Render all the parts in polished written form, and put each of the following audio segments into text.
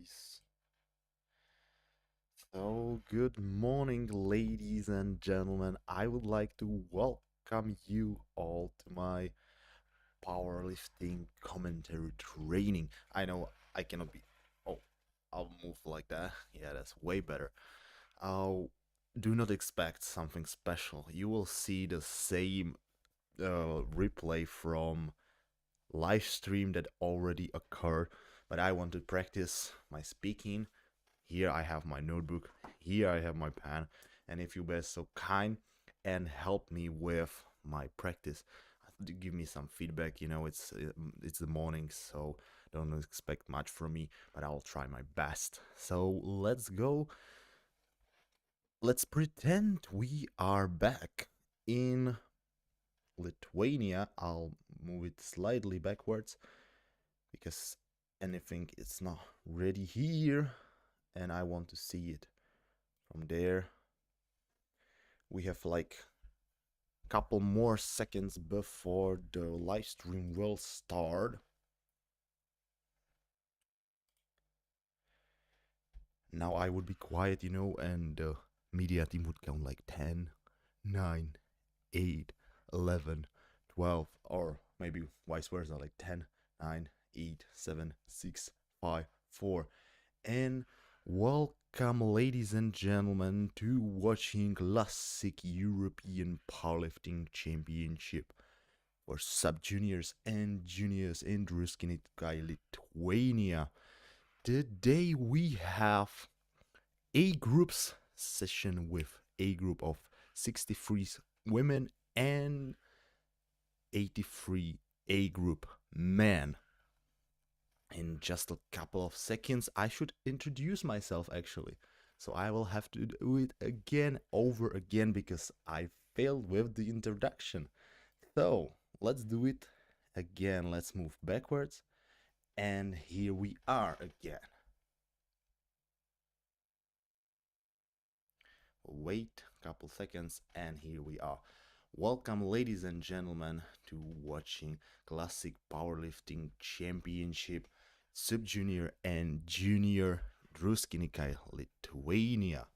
Nice. So, good morning, ladies and gentlemen. I would like to welcome you all to my powerlifting commentary training. I know I cannot be. Oh, I'll move like that. Yeah, that's way better. Do not expect something special. You will see the same replay from live stream that already occurred, but I want to practice my speaking. Here I have my notebook, here I have my pen, and if you were so kind and help me with my practice, give me some feedback. It's the morning, so don't expect much from me, but I'll try my best. So let's go. Let's pretend we are back in Lithuania. I'll move it slightly backwards because anything is not ready here and I want to see it from there. We have like a couple more seconds before the live stream will start. Now I would be quiet, and the media team would count like 10, 9, 8, 11, 12, or maybe vice versa, like 10, 9, 8, 7, 6, 5, 4. And welcome, ladies and gentlemen, to watching Classic European Powerlifting Championship for sub-juniors and juniors in Druskininkai, Lithuania. Today we have A groups session with A group of 63 women and 83 A group men. In just a couple of seconds, I should introduce myself actually. So I will have to do it again over again because I failed with the introduction. So let's do it again. Let's move backwards. And here we are again. Wait a couple seconds and here we are. Welcome, ladies and gentlemen, to watching Classic Powerlifting Championship Sub-Junior and Junior Druskininkai, Lithuania.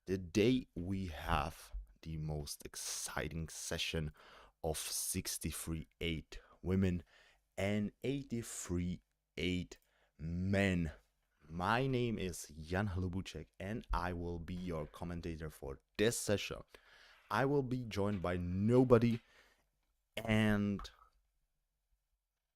Today we have the most exciting session of 63-8 women and 83-8 men. My name is Jan Hlubuček and I will be your commentator for this session. I will be joined by nobody, and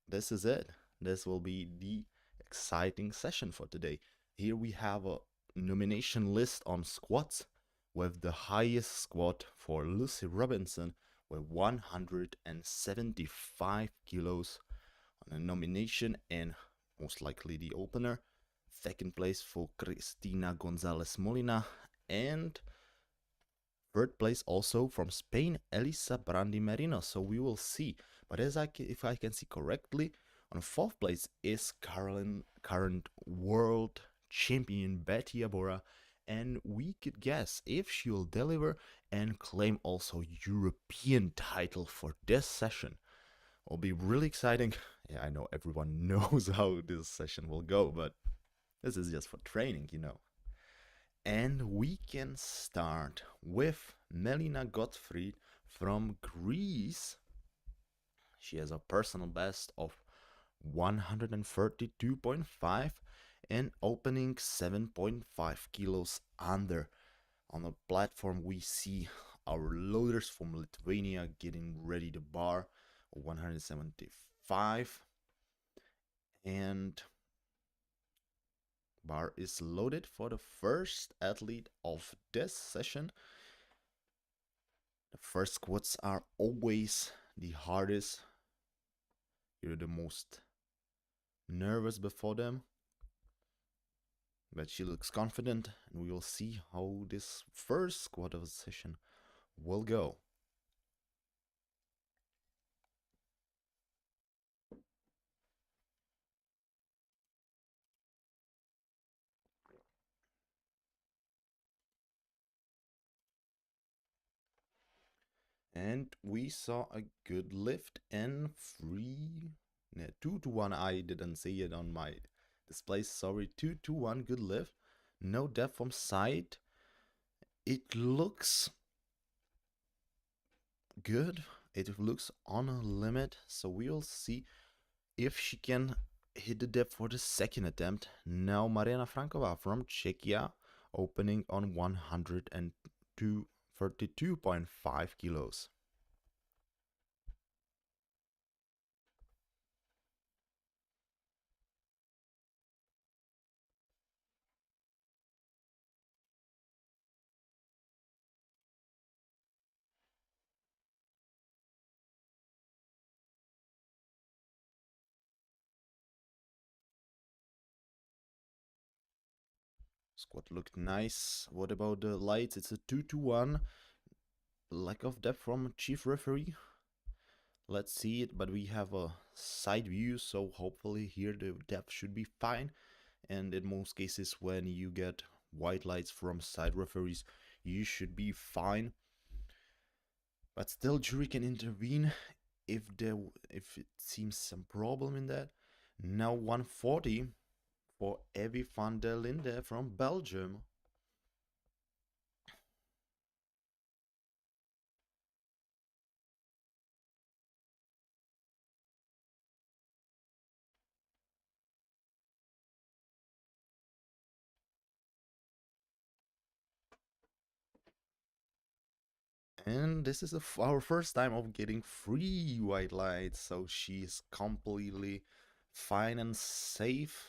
this is it. This will be the exciting session for today. Here we have a nomination list on squats with the highest squat for Lucy Robinson with 175 kilos on a nomination, and most likely the opener. Second place for Cristina Gonzalez Molina, and third place also from Spain, Elisa Brandi Merino. So we will see. But if I can see correctly, on fourth place is current world champion Betty Abora. And we could guess if she'll deliver and claim also European title for this session. Will be really exciting. Yeah, I know everyone knows how this session will go, but this is just for training, And we can start with Melina Gottfried from Greece. She has a personal best of 132.5 and opening 7.5 kilos under. On the platform we see our loaders from Lithuania getting ready to bar 175, and bar is loaded for the first athlete of this session. The first squats are always the hardest. You're the most nervous before them. But she looks confident, and we will see how this first squat of the session will go. And we saw a good lift and 2 to 1. I didn't see it on my Display, sorry, 221, good lift. No depth from side. It looks good. It looks on a limit, so we'll see if she can hit the depth for the second attempt. Now Mariana Frankova from Czechia, opening on 132.5 kilos. Squat looked nice. What about the lights? It's a 2-1. Lack of depth from chief referee. Let's see it, but we have a side view, so hopefully here the depth should be fine. And in most cases, when you get white lights from side referees, you should be fine. But still, jury can intervene if it seems some problem in that. Now 140 for Evie van der Linde from Belgium. And this is our first time of getting free white lights, so she's completely fine and safe.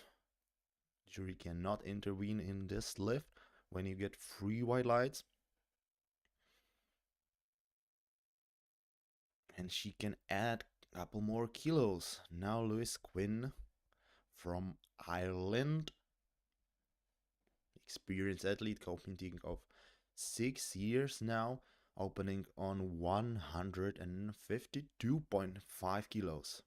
Jury cannot intervene in this lift when you get free white lights. And she can add a couple more kilos. Now Lewis Quinn from Ireland, experienced athlete competing of 6 years now, opening on 152.5 kilos.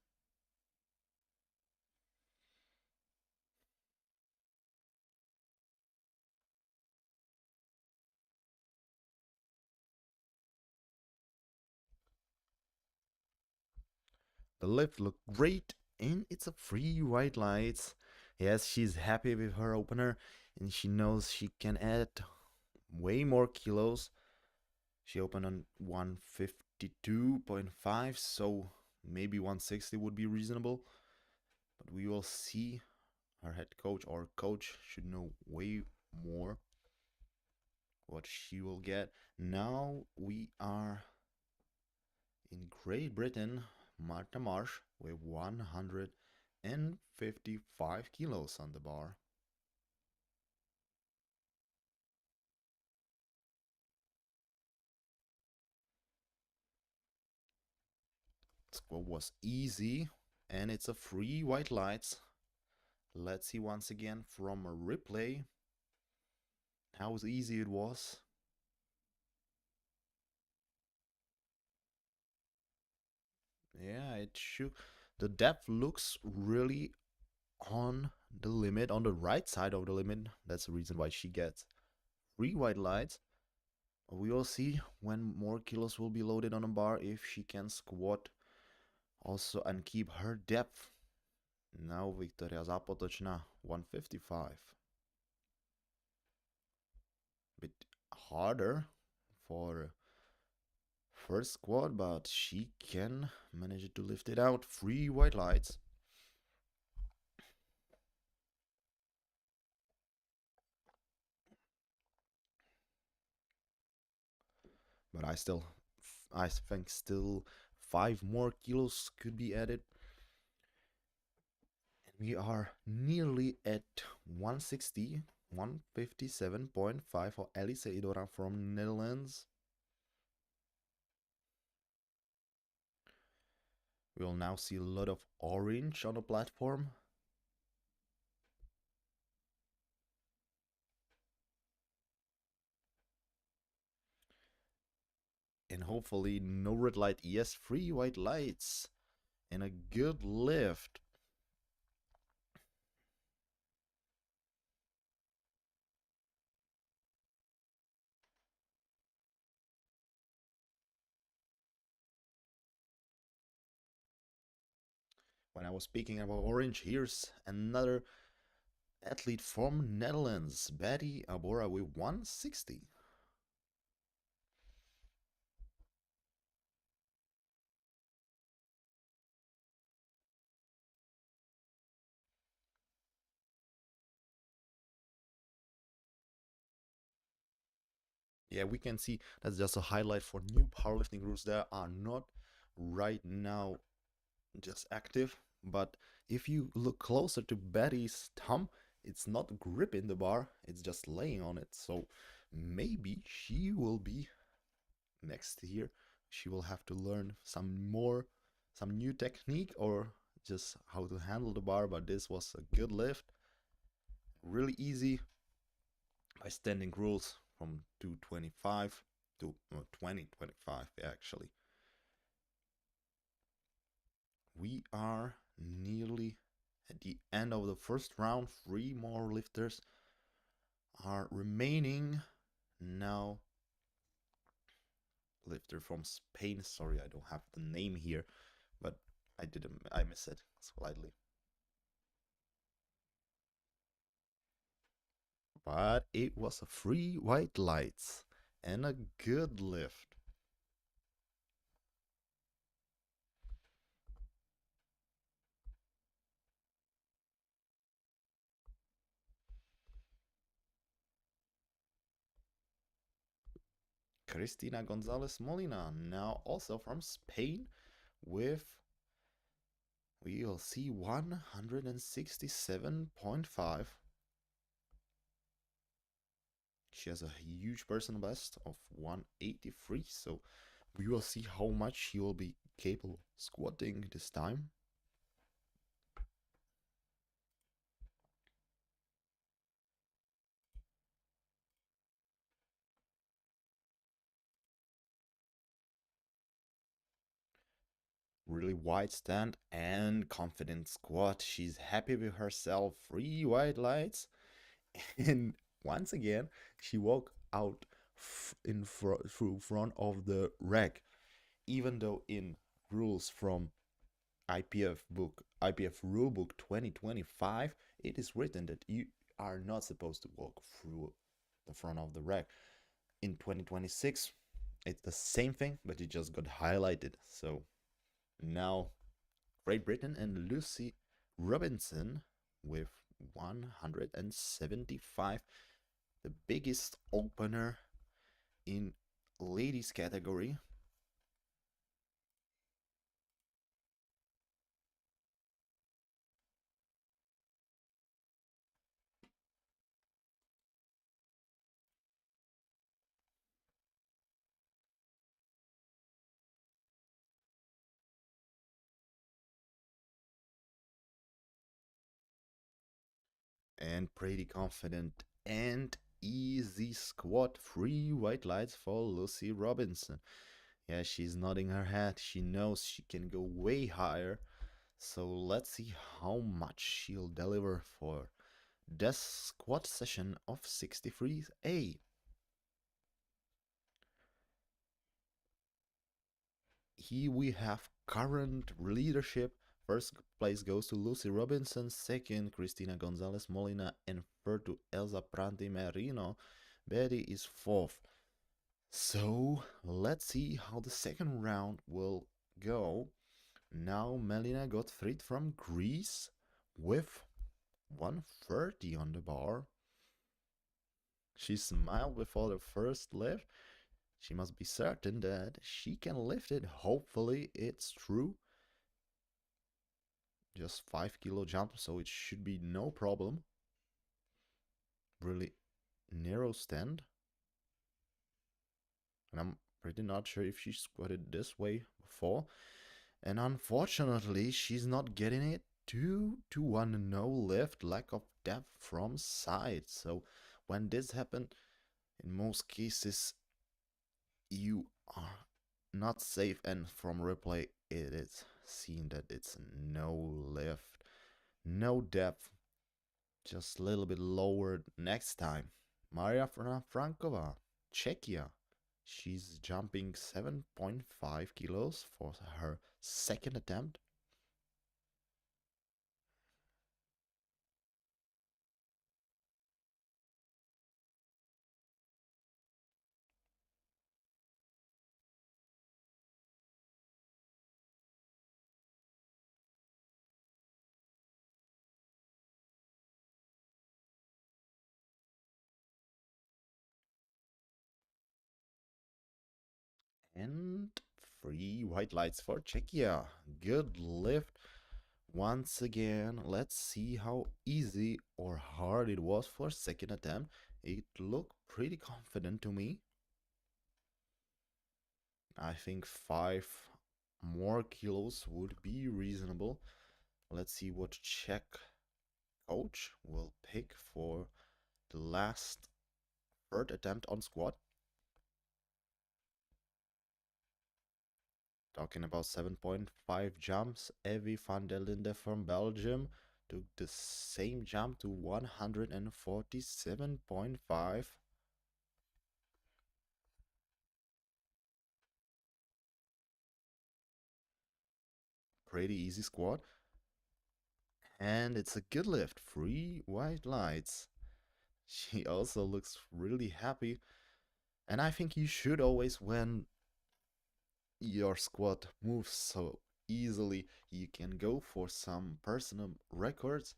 The lift looked great, and it's a free white lights. Yes, she's happy with her opener, and she knows she can add way more kilos. She opened on 152.5, so maybe 160 would be reasonable. But we will see. Her head coach or coach should know way more what she will get. Now we are in Great Britain. Marta Marsh with 155 kilos on the bar. Squat was easy, and it's a free white lights. Let's see once again from a replay how easy it was. Yeah, it should. The depth looks really on the limit, on the right side of the limit. That's the reason why she gets free white lights. We will see when more kilos will be loaded on a bar if she can squat also and keep her depth. Now Victoria Zapotočná, 155. Bit harder for first squat, but she can manage to lift it out. Free white lights. But I think still 5 more kilos could be added. And we are nearly at 160, 157.5 for Elise Idora from Netherlands. We'll now see a lot of orange on the platform. And hopefully no red light. Yes, free white lights. And a good lift. When I was speaking about orange, here's another athlete from Netherlands, Betty Abora with 160. Yeah, we can see that's just a highlight for new powerlifting rules that are not right now just active. But if you look closer to Betty's thumb, it's not gripping the bar, it's just laying on it. So maybe she will be next year. She will have to learn some new technique or just how to handle the bar. But this was a good lift, really easy by standing rules from 225 to 2025 actually. We are nearly at the end of the first round. Three more lifters are remaining. Now, lifter from Spain. Sorry, I don't have the name here, but I miss it slightly. But it was a free white lights and a good lift. Cristina Gonzalez Molina, now also from Spain, with we'll see 167.5. She has a huge personal best of 183, so we will see how much she will be capable squatting this time. Really wide stand and confident squat. She's happy with herself. Three white lights. And once again, she walked out through front of the rack. Even though in rules from IPF rulebook 2025, it is written that you are not supposed to walk through the front of the rack. In 2026, it's the same thing, but it just got highlighted. So now Great Britain and Lucy Robinson with 175, the biggest opener in ladies category. And pretty confident and easy squat. Three white lights for Lucy Robinson. Yeah, she's nodding her head. She knows she can go way higher. So let's see how much she'll deliver for this squat session of 63A. Here we have current leadership. First place goes to Lucy Robinson, second Cristina Gonzalez Molina, and third to Elsa Pranti Merino. Betty is fourth. So let's see how the second round will go. Now Melina got freed from Greece with 130 on the bar. She smiled before the first lift. She must be certain that she can lift it. Hopefully it's true. Just 5 kilo jump, so it should be no problem. Really narrow stand. And I'm pretty not sure if she squatted this way before. And unfortunately, she's not getting it. 2 to 1 no lift, lack of depth from side. So when this happened, in most cases, you are not safe, and from replay, it is seen that it's no lift, no depth, just a little bit lower next time. Maria Frankova, Czechia. She's jumping 7.5 kilos for her second attempt. And three white lights for Czechia. Good lift. Once again, let's see how easy or hard it was for second attempt. It looked pretty confident to me. I think 5 more kilos would be reasonable. Let's see what Czech coach will pick for the last third attempt on squat. Talking about 7.5 jumps, Evie van der Linde from Belgium took the same jump to 147.5. Pretty easy squat. And it's a good lift, 3 white lights. She also looks really happy. And I think you should always, when your squat moves so easily, you can go for some personal records.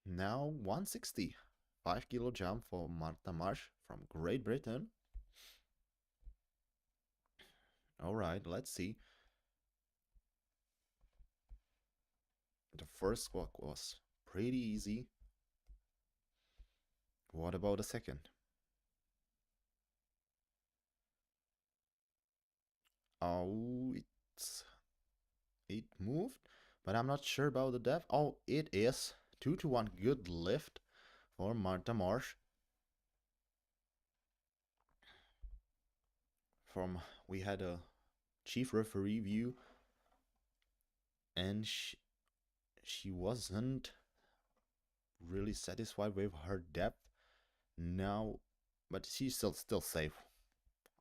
Now 160, 5 kilo jump for Marta Marsh from Great Britain. All right, let's see. The first squat was pretty easy. What about the second? Oh, it moved, but I'm not sure about the depth. Oh, it is 2-1. Good lift for Marta Marsh. We had a chief referee view, and she wasn't really satisfied with her depth now, but she's still safe,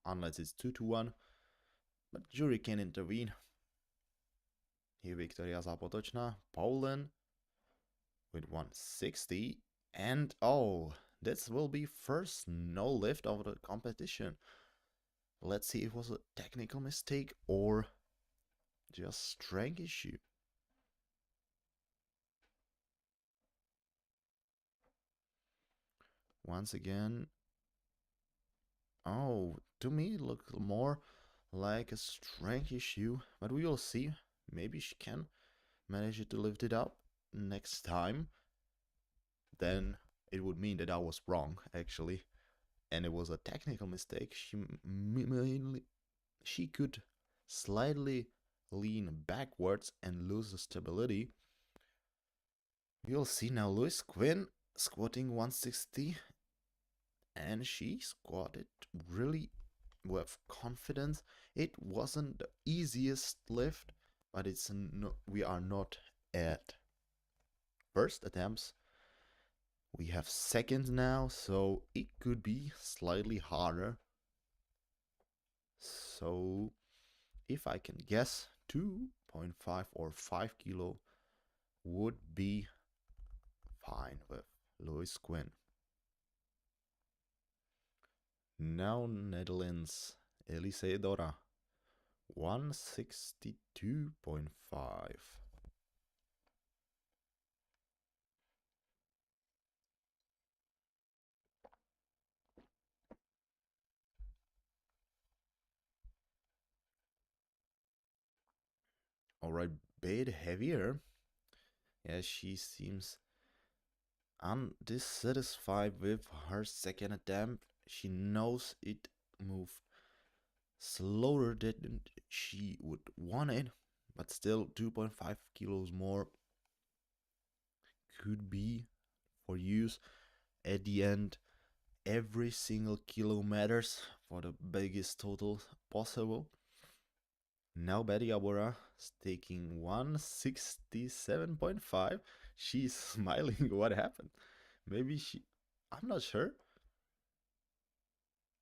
unless it's 2-1. But jury can intervene. Here Victoria Zapotočná, Poland, with 160, and oh, this will be first no lift of the competition. Let's see if it was a technical mistake or just strength issue. Once again, oh, to me it looked more like a strength issue, but we will see. Maybe she can manage to lift it up next time. Then it would mean that I was wrong, actually, and it was a technical mistake. She could slightly lean backwards and lose the stability. You'll see now Louis Quinn squatting 160, and she squatted really with confidence. It wasn't the easiest lift, but we are not at first attempts. We have seconds now, so it could be slightly harder. So if I can guess, 2.5 or 5 kilo would be fine with Louis Quinn. Now Netherlands, Elise Dora, 162.5. Alright, bit heavier. Yeah, she seems undissatisfied with her second attempt. She knows it moved slower than she would want it, but still 2.5 kilos more could be for use. At the end, every single kilo matters for the biggest total possible. Now Betty Abora is taking 167.5. She's smiling. What happened? Maybe I'm not sure.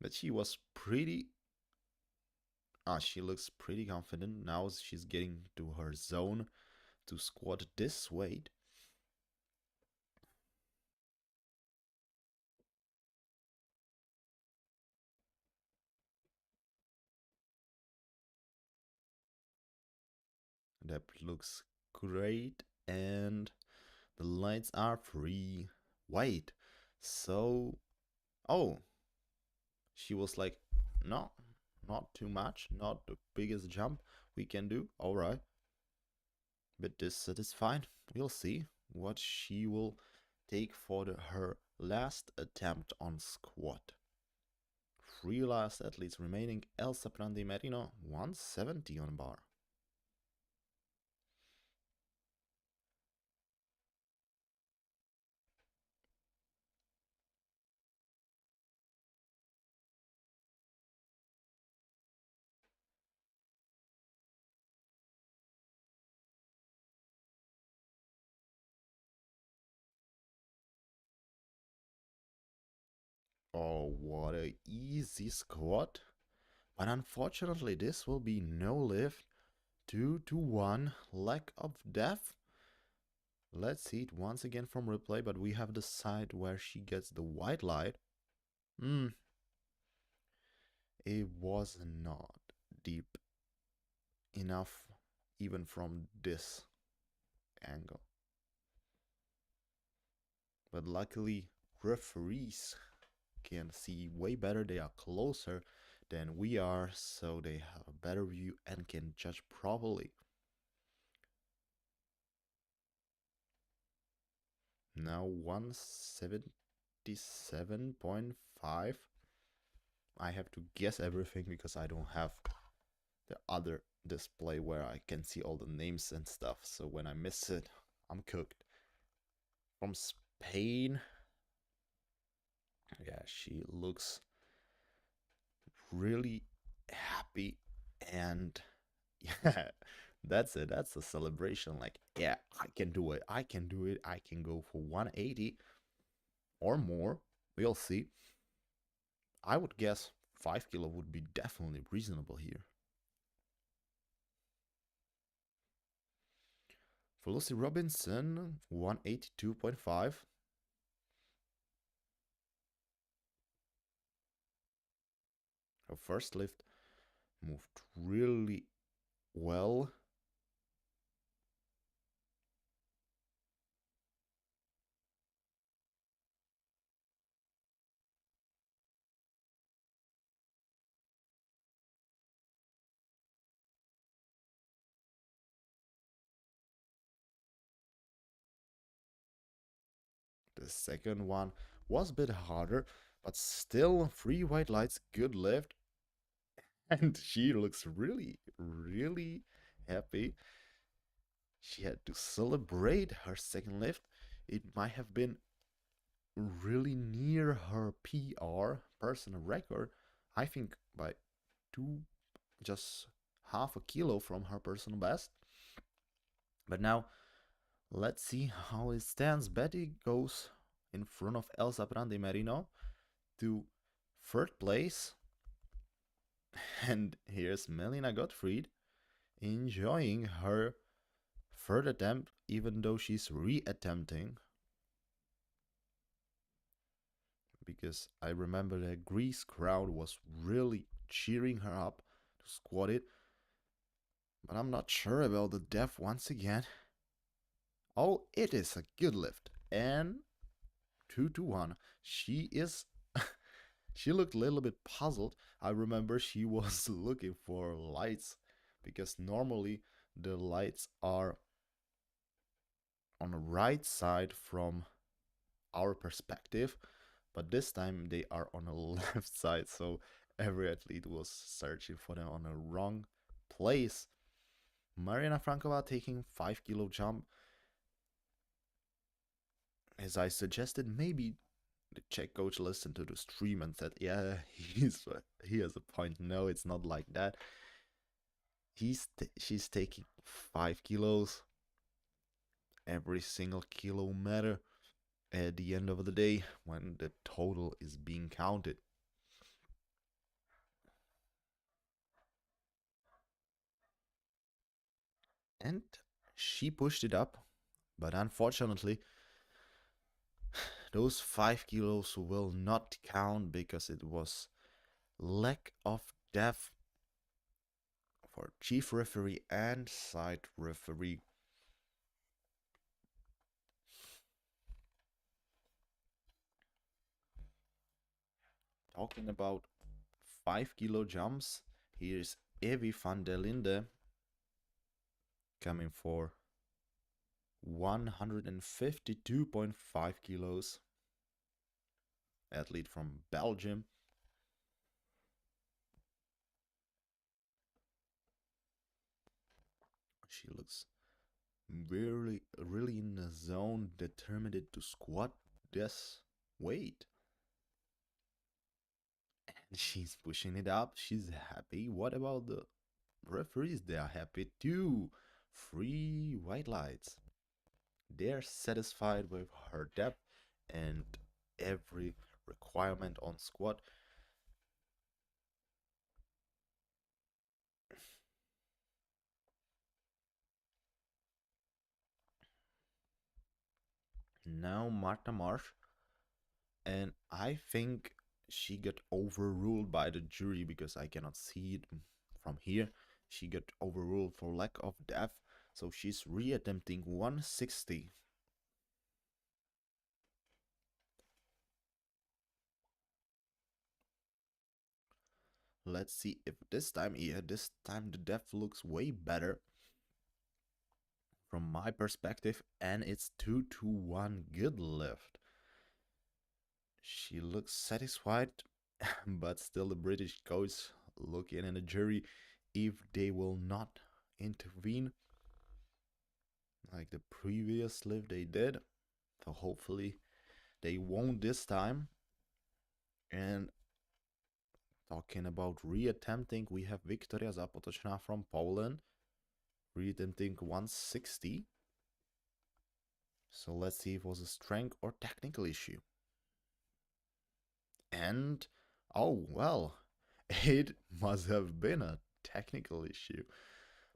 But she was pretty. She looks pretty confident. Now she's getting to her zone to squat this weight. That looks great. And the lights are free. Wait, So, oh, she was like, no, not too much, not the biggest jump we can do. All right, but this is fine. We'll see what she will take for her last attempt on squat. Three last athletes remaining. Elsa Prandi Merino, 170 on bar. Oh, what a easy squat. But unfortunately, this will be no lift. 2 to 1, lack of depth. Let's see it once again from replay, but we have the side where she gets the white light. It was not deep enough, even from this angle. But luckily, referees can see way better. They are closer than we are, so they have a better view and can judge properly. Now 177.5. I have to guess everything because I don't have the other display where I can see all the names and stuff. So when I miss it, I'm cooked. From Spain. Yeah, she looks really happy, and yeah, that's it. That's a celebration. Like, yeah, I can do it. I can do it. I can go for 180 or more. We'll see. I would guess 5 kilo would be definitely reasonable here. For Lucy Robinson, 182.5. Her first lift moved really well. The second one was a bit harder, but still 3 white lights, good lift. And she looks really, really happy. She had to celebrate her second lift. It might have been really near her PR, personal record. I think by two, just half a kilo from her personal best. But now, let's see how it stands. Betty goes in front of Elsa Prandi Merino to third place. And here's Melina Gottfried enjoying her third attempt, even though she's re-attempting. Because I remember the Greece crowd was really cheering her up to squat it. But I'm not sure about the depth once again. Oh, it is a good lift. And 2 to 1. She is. She looked a little bit puzzled. I remember she was looking for lights because normally the lights are on the right side from our perspective, but this time they are on the left side, so every athlete was searching for them on the wrong place. Marina Frankova taking 5 kilo jump. As I suggested, maybe the Czech coach listened to the stream and said, yeah, he has a point. No, it's not like that. She's taking 5 kilos. Every single kilo matter at the end of the day when the total is being counted. And she pushed it up, but unfortunately, those 5 kilos will not count because it was lack of depth for chief referee and side referee. talking about 5 kilo jumps, here's Evie van der Linde coming for 152.5 kilos. Athlete from Belgium. She looks really in the zone, determined to squat this weight. And she's pushing it up. She's happy. What about the referees? They are happy too. 3 white lights. They're satisfied with her depth and every requirement on squat. Now Marta Marsh, and I think she got overruled by the jury because I cannot see it from here. She got overruled for lack of depth, so she's reattempting 160. Let's see if this time, yeah, this time the depth looks way better from my perspective, and it's 2 to 1. Good lift. She looks satisfied, but still the British coach looking at the jury if they will not intervene like the previous lift they did. So hopefully they won't this time. And talking about reattempting, we have Wiktoria Zapotočná from Poland, reattempting 160. So let's see if it was a strength or technical issue. And, oh well, it must have been a technical issue.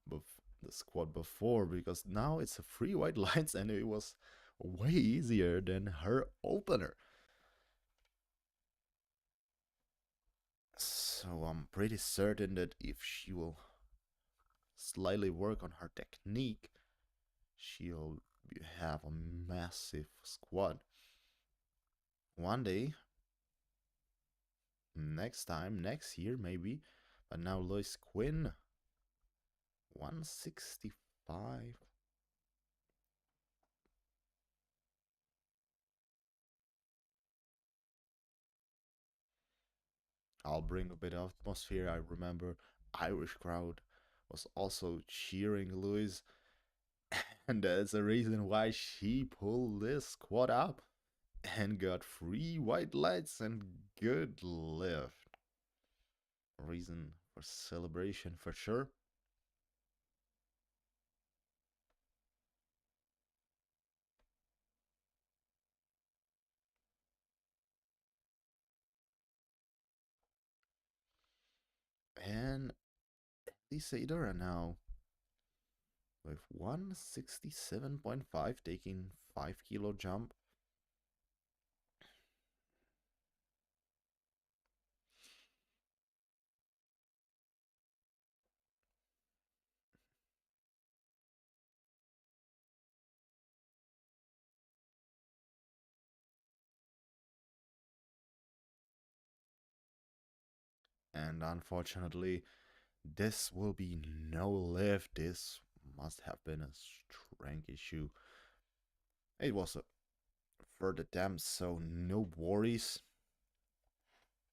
The squat before, because now it's a 3 white lights and it was way easier than her opener. So I'm pretty certain that if she will slightly work on her technique, she'll have a massive squat. One day, next time, next year maybe, but now Lois Quinn, 165. I'll bring a bit of atmosphere. I remember Irish crowd was also cheering Louise, and that's the reason why she pulled this squad up and got 3 white lights and good lift. Reason for celebration for sure. And Lisa Idora now with 167.5 taking 5 kilo jump. And unfortunately, this will be no lift. This must have been a strength issue. It was a third attempt, so no worries.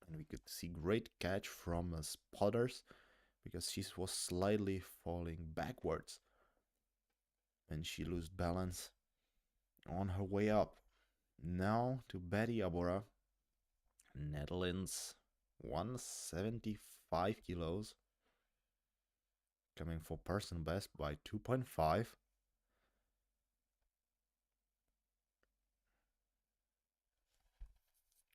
And we could see great catch from spotters because she was slightly falling backwards and she lost balance on her way up. Now to Betty Abora, Netherlands, 175 kilos, coming for personal best by 2.5.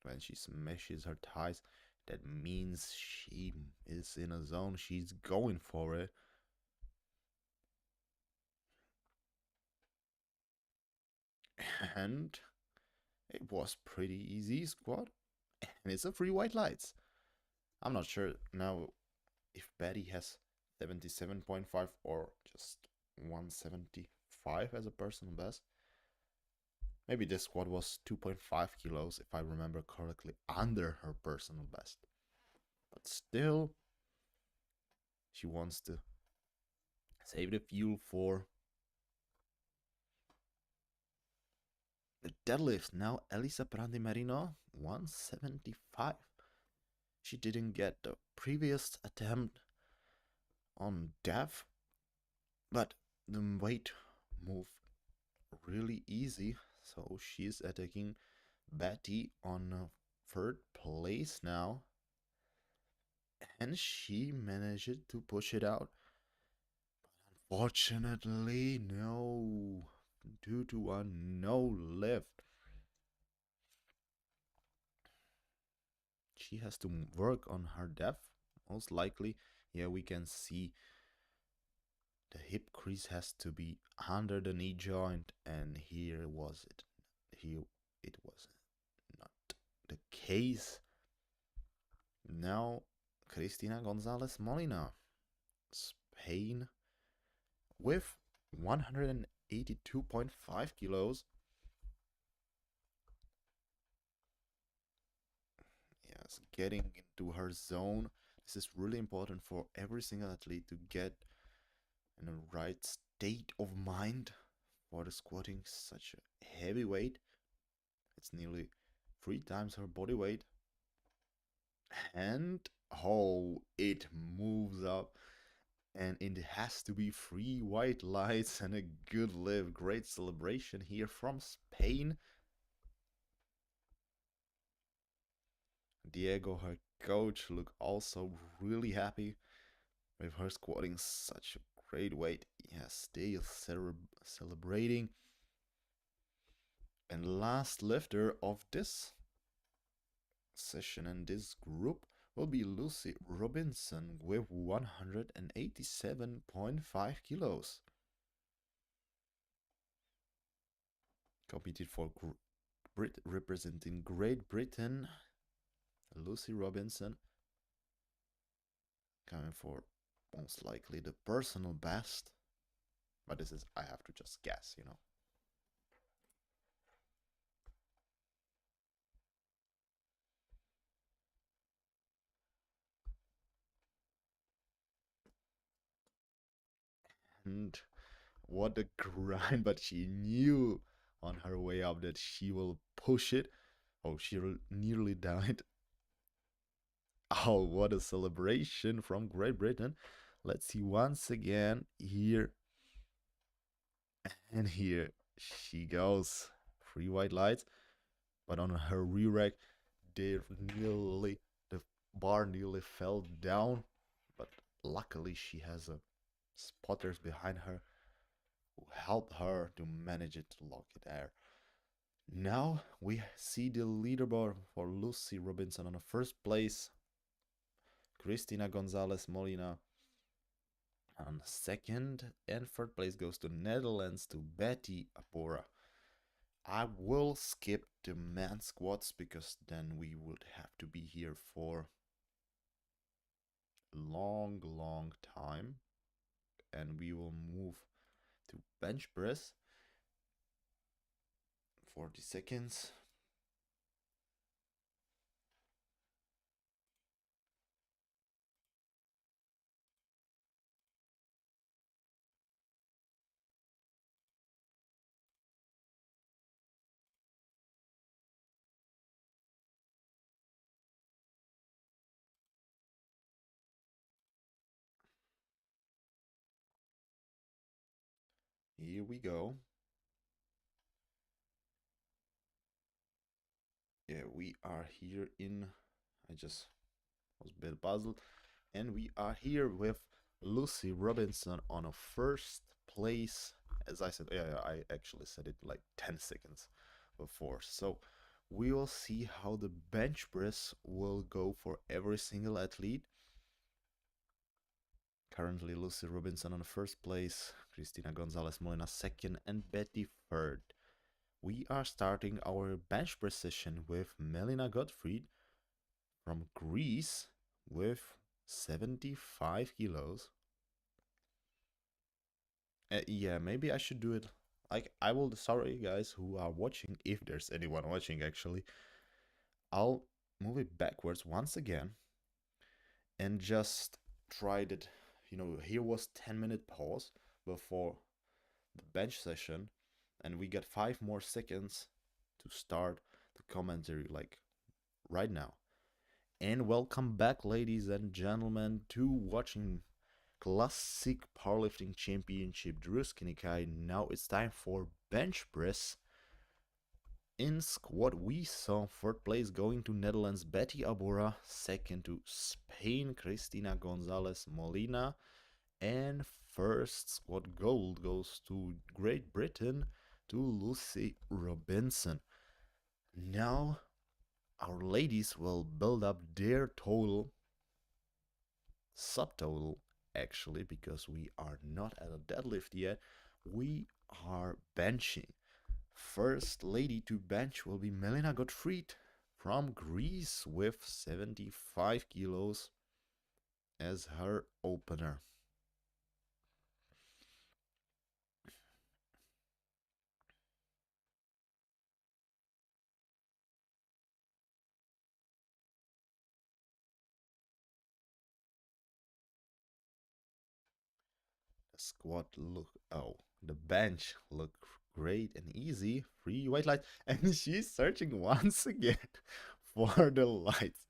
When she smashes her thighs, that means she is in a zone. She's going for it. And it was pretty easy squat. And it's a 3 white lights. I'm not sure now if Betty has 77.5 or just 175 as a personal best. Maybe this squat was 2.5 kilos, if I remember correctly, under her personal best. But still, she wants to save the fuel for the deadlift. Now, Elisa Prandi Merino, 175. She didn't get the previous attempt on dev, but the weight moved really easy. So she's attacking Betty on third place now. And she managed to push it out. Unfortunately, no. Due to a no lift. She has to work on her depth, most likely. Yeah, we can see the hip crease has to be under the knee joint, and here was it. Here it was not the case. Now, Cristina Gonzalez Molina, Spain, with 182.5 kilos. Yes, getting into her zone. This is really important for every single athlete to get in the right state of mind for the squatting such a heavy weight. It's nearly 3 times her body weight. And oh, it moves up. And it has to be 3 white lights and a good lift. Great celebration here from Spain. Diego, her coach, look also really happy with her squatting such a great weight. Yes, they are celebrating. And last lifter of this session and this group will be Lucy Robinson with 187.5 kilos. Competed for representing Great Britain. Lucy Robinson coming for most likely the personal best. But this is, I have to just guess, you know. And what a grind, but she knew on her way up that she will push it. Oh, she nearly died. Oh, what a celebration from Great Britain. Let's see once again here. And here she goes. 3 white lights. But on her rear rack, the bar nearly fell down. But luckily she has a spotters behind her who helped her to manage it to lock it there. Now we see the leaderboard for Lucy Robinson on the first place. Cristina Gonzalez Molina on second, and third place goes to Netherlands to Betty Abora. I will skip the man squats because then we would have to be here for a long time, and we will move to bench press. 40 seconds. Here we go. Yeah, we are here in. I just was a bit puzzled. And we are here with Lucy Robinson on a first place. As I said, yeah, I actually said it like 10 seconds before. So we will see how the bench press will go for every single athlete. Currently, Lucy Robinson on the first place, Cristina Gonzalez Molina second, and Betty third. We are starting our bench press session with Melina Gottfried from Greece with 75 kilos. Yeah, maybe I should do it like I will, sorry guys who are watching, if there's anyone watching actually, I'll move it backwards once again and just tried it. Here was 10-minute pause before the bench session, and we got 5 more seconds to start the commentary, like right now. And welcome back, ladies and gentlemen, to watching Classic Powerlifting Championship Druskinikai. Now it's time for bench press. In squat, we saw third place going to Netherlands Betty Abora, second to Spain Cristina Gonzalez Molina, and first squat gold goes to Great Britain to Lucy Robinson. Now our ladies will build up their total, subtotal actually, because we are not at a deadlift yet. We are benching. First lady to bench will be Melina Gottfried from Greece with 75 kilos as her opener. The bench look great and easy. 3 white lights, and she's searching once again for the lights.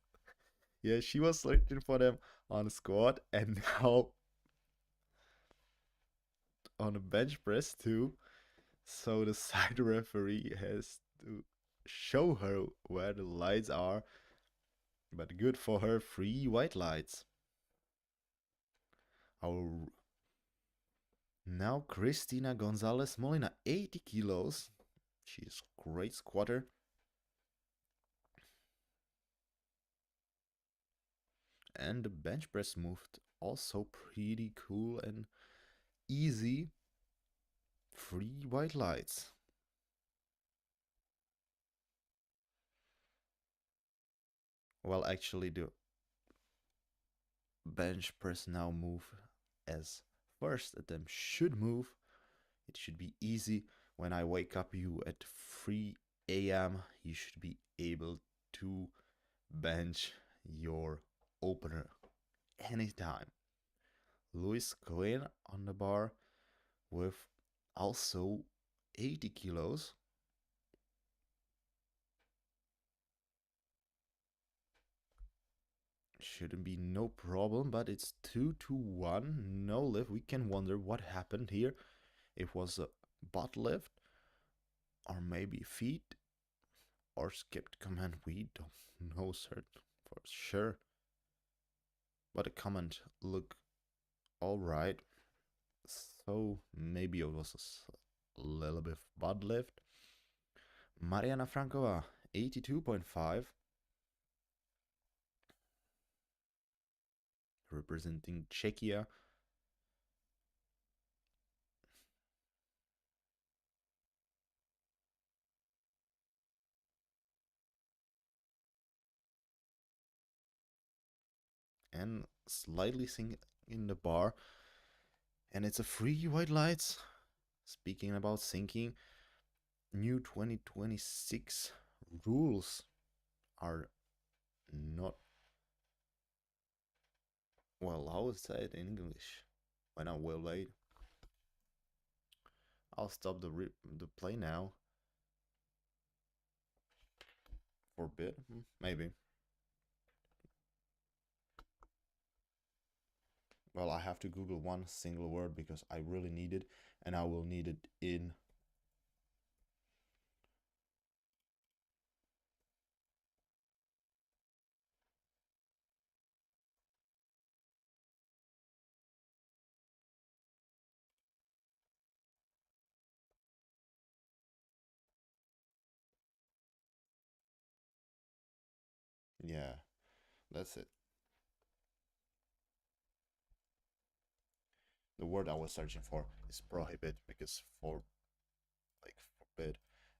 Yeah, she was searching for them on squat, and now on a bench press too. So the side referee has to show her where the lights are, but good for her, 3 white lights. Our now Cristina Gonzalez Molina, 80 kilos. She's great squatter. And the bench press moved also pretty cool and easy. 3 white lights. Well, actually, the bench press now move as first attempt should move. It should be easy. When I wake up you at 3 a.m., you should be able to bench your opener anytime. Luis Cohen on the bar with also 80 kilos. Shouldn't be no problem, but it's 2-1, no lift. We can wonder what happened here. It was a butt lift, or maybe feet, or skipped command. We don't know for sure. But the comment looked alright. So maybe it was a little bit butt lift. Mariana Frankova, 82.5. Representing Czechia. And slightly sinking in the bar. And it's a 3 white lights. Speaking about sinking, new 2026 rules are not, well, how is that in English? When I will wait. I'll stop the play now. Forbid? Maybe. Well, I have to Google one single word because I really need it, and I will need it in yeah, that's it. The word I was searching for is prohibit, because for like forbid,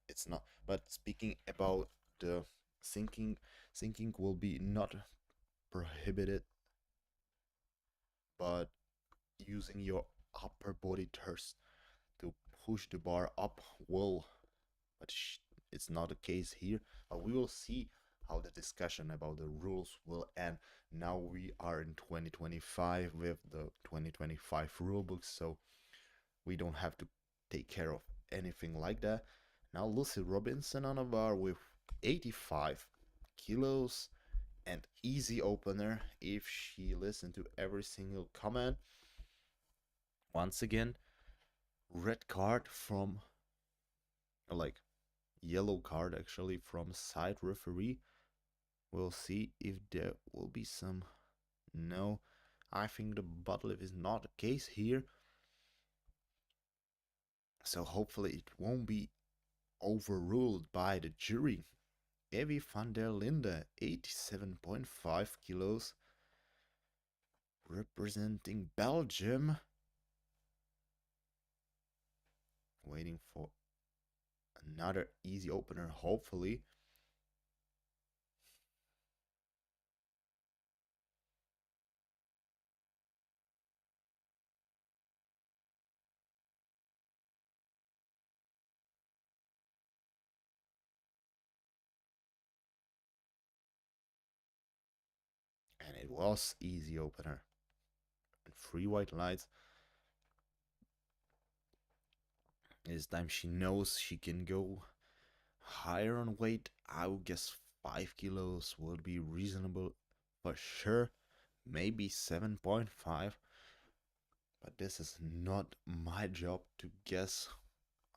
it's not. But speaking about the sinking, sinking will be not prohibited, but using your upper body thrust to push the bar up well, but it's not the case here. But we will see how the discussion about the rules will end. Now we are in 2025 with the 2025 rulebook, so we don't have to take care of anything like that. Now Lucy Robinson on a bar with 85 kilos and easy opener if she listened to every single comment. Once again, red card from, like, yellow card actually from side referee. We'll see if there will be some. No, I think the butt lift is not the case here. So hopefully it won't be overruled by the jury. Evie van der Linde, 87.5 kilos, representing Belgium. Waiting for another easy opener, hopefully. And it was easy opener. And 3 white lights. This time she knows she can go higher on weight. I would guess 5 kilos would be reasonable for sure. Maybe 7.5. But this is not my job to guess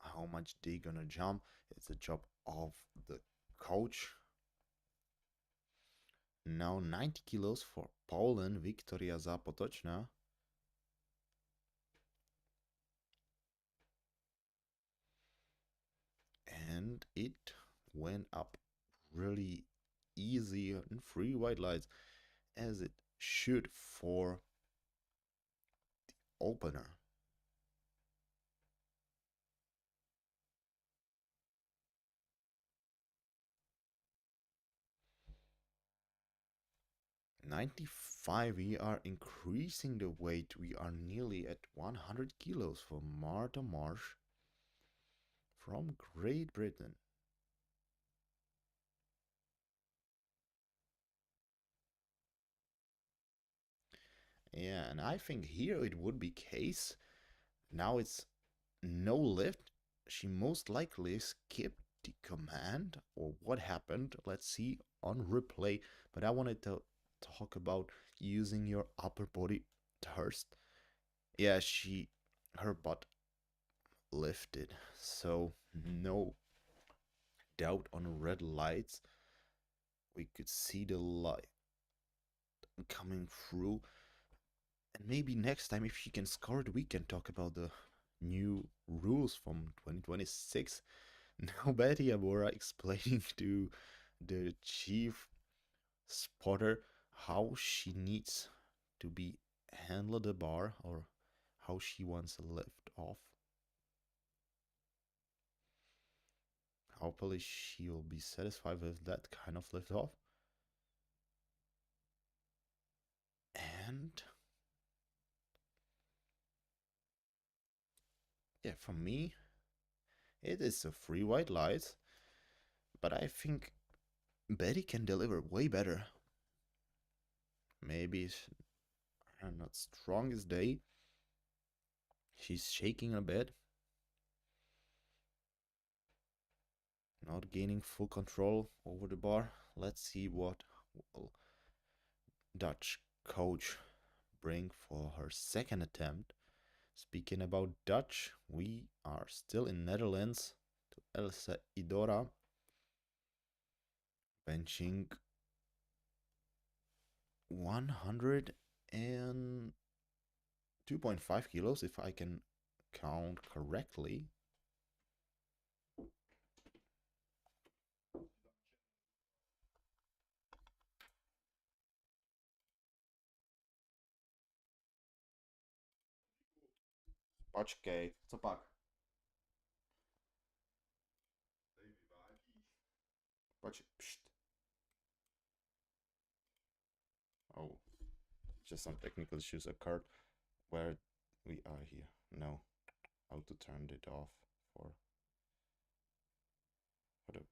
how much they're gonna jump. It's a job of the coach. Now 90 kilos for Poland, Wiktoria Zapotoczna. And it went up really easy and 3 white lights, as it should for the opener. $95, we are increasing the weight. We are nearly at 100 kilos for Marta Marsh from Great Britain. Yeah, and I think here it would be case. Now it's no lift. She most likely skipped the command, or what happened. Let's see on replay. But I wanted to talk about using your upper body first. Yeah, her butt lifted, so no doubt on red lights. We could see the light coming through. And maybe next time, if she can score it, we can talk about the new rules from 2026. Now Betty Abora explaining to the chief spotter how she needs to be handle the bar, or how she wants to lift off. Hopefully she will be satisfied with that kind of lift off. And yeah, for me, it is a 3 white lights, but I think Betty can deliver way better. Maybe it's her not strongest day. She's shaking a bit, not gaining full control over the bar. Let's see what will Dutch coach bring for her second attempt. Speaking about Dutch, we are still in Netherlands. To Elsa Idora, benching 102.5 kilos, if I can count correctly. Počkej, co pak? Psst. Oh, just some technical issues occurred where we are here. No, how to turn it off. for what the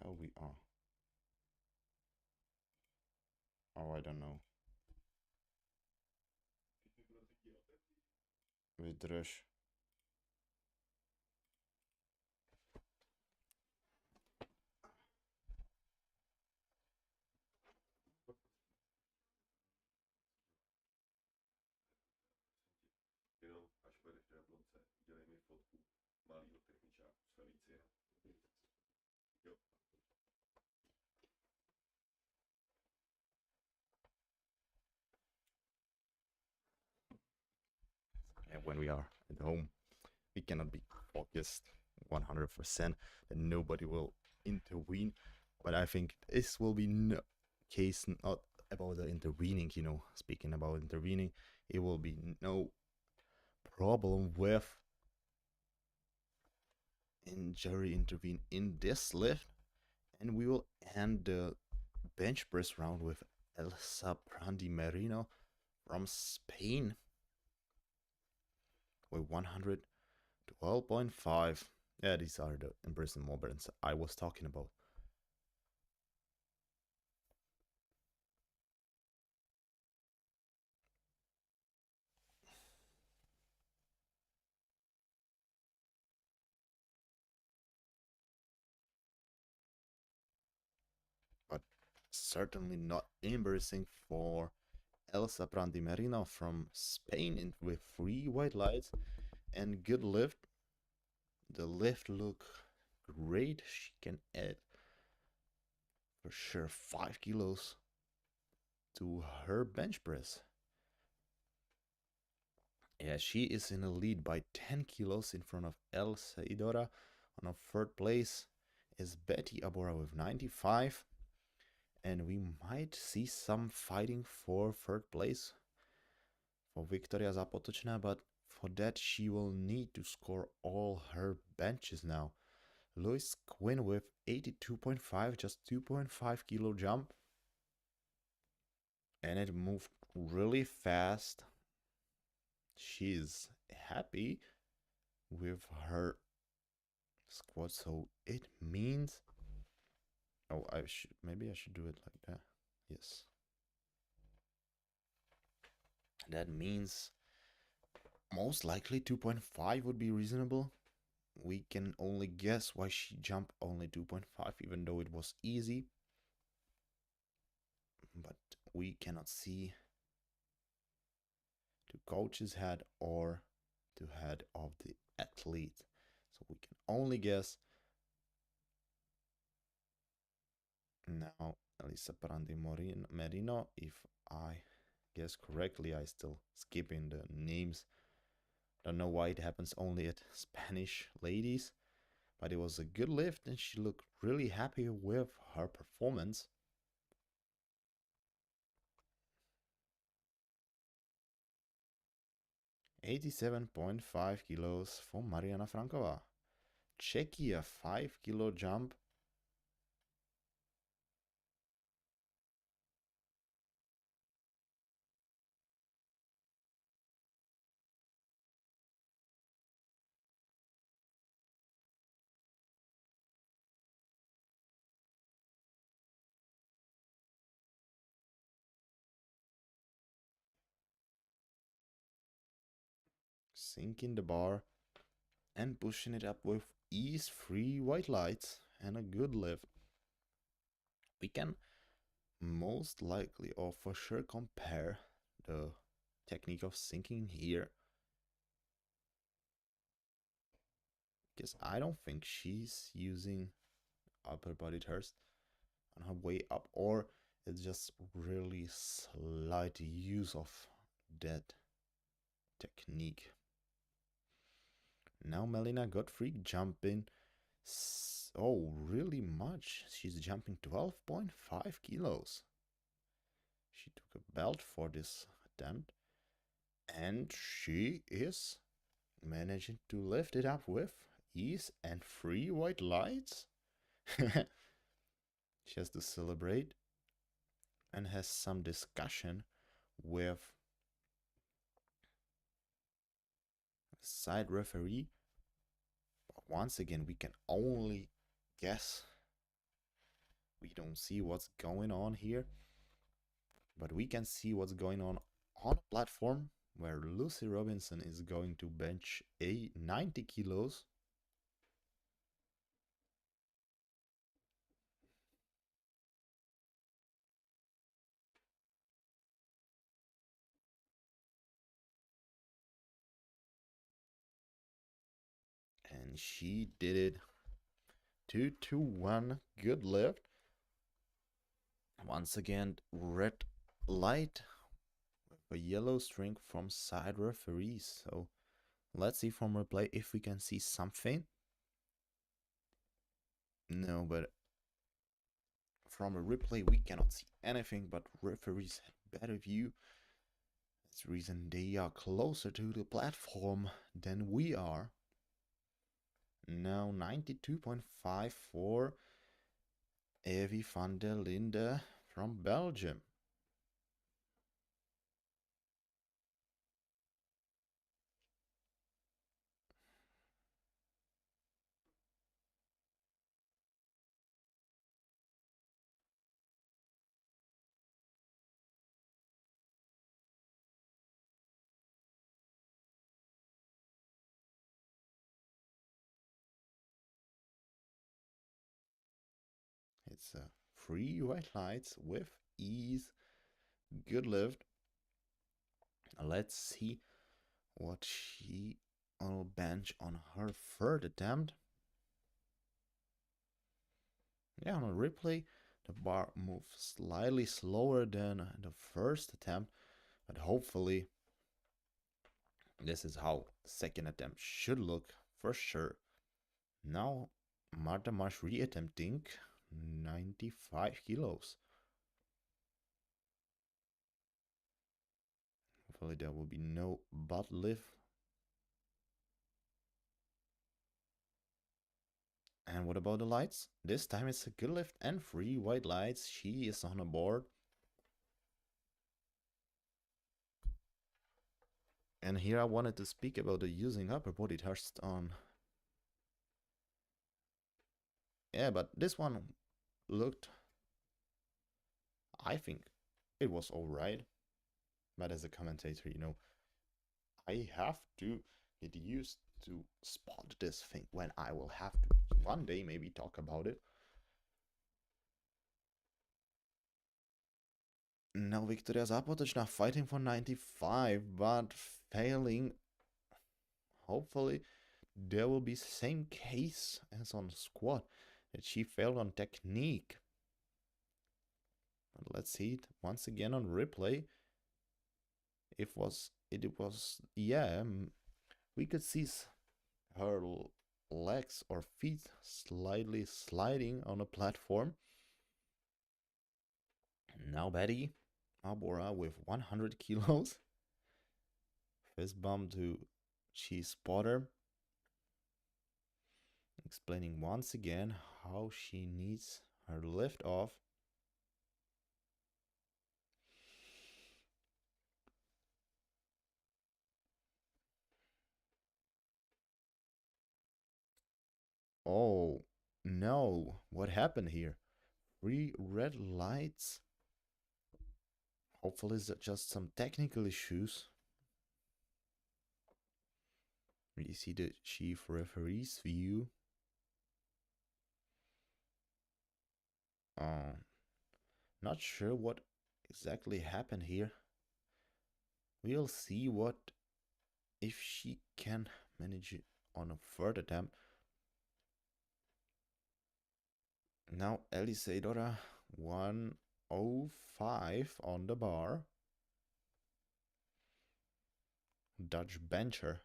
hell we are. Oh, I don't know. Wydrž. And when we are at home, we cannot be focused 100%, and nobody will intervene. But I think this will be no case not about the intervening, speaking about intervening, it will be no problem with Jerry intervene in this lift, and we will end the bench press round with Elsa Prandi Merino from Spain with 112.5. Yeah, these are the impressive moments I was talking about. But certainly not embarrassing for Elsa Prandi Merino from Spain with 3 white lights and good lift. The lift look great. She can add for sure 5 kilos to her bench press. Yeah, she is in the lead by 10 kilos in front of Elsa Idora. On a third place is Betty Abora with 95. And we might see some fighting for third place for Victoria Zapotočná, but for that she will need to score all her benches now. Lois Quinn with 82.5, just 2.5 kilo jump. And it moved really fast. She's happy with her squat, so it means... Oh, maybe I should do it like that. Yes. That means most likely 2.5 would be reasonable. We can only guess why she jumped only 2.5, even though it was easy. But we cannot see to coach's head or to head of the athlete. So we can only guess. Now, Elisa Prandi Merino, if I guess correctly, I still skipping the names. Don't know why it happens only at Spanish ladies, but it was a good lift and she looked really happy with her performance. $87.5 kilos for Mariana Frankova. Czechia 5 kilo jump. Sinking the bar and pushing it up with ease, 3 white lights and a good lift. We can most likely or for sure compare the technique of sinking here, because I don't think she's using upper body thrust on her way up, or it's just really slight use of that technique. Now Melina Gottfried jumping really much. She's jumping 12.5 kilos. She took a belt for this attempt, and she is managing to lift it up with ease and 3 white lights. She has to celebrate and has some discussion with side referee. once again, we can only guess. We don't see what's going on here, but we can see what's going on a platform where Lucy Robinson is going to bench a 90 kilos. And she did it. 2-2-1. Good lift. Once again, red light with a yellow string from side referees. So let's see from replay if we can see something. No, but from a replay we cannot see anything, but referees had better view. That's the reason they are closer to the platform than we are. Now 92.5 for Evie van der Linde from Belgium. It's a free white lights with ease. Good lift. Let's see what she will bench on her third attempt. Yeah, on a replay, the bar moves slightly slower than the first attempt, but hopefully this is how the second attempt should look for sure. Now Marta Marsh re-attempting 95 kilos. Hopefully there will be no butt lift. And what about the lights? This time it's a good lift and 3 white lights. She is on a board. And here I wanted to speak about the using upper body thrust on. Yeah, but this one looked, I think it was alright. But as a commentator, you know, I have to get used to spot this thing when I will have to one day maybe talk about it. Now Victoria Zapotečná fighting for 95, but failing. Hopefully there will be same case as on squat, that she failed on technique. But let's see it once again on replay. It was, yeah, we could see her legs or feet slightly sliding on a platform. Now Betty Abora with 100 kilos. Fist bump to Cheese Spotter. Explaining once again how she needs her lift off. Oh, no. What happened here? 3 red lights. Hopefully it's just some technical issues. You see the chief referee's view. Not sure what exactly happened here. We'll see what if she can manage it on a third attempt. Now Elisadora 105 on the bar. Dutch bencher.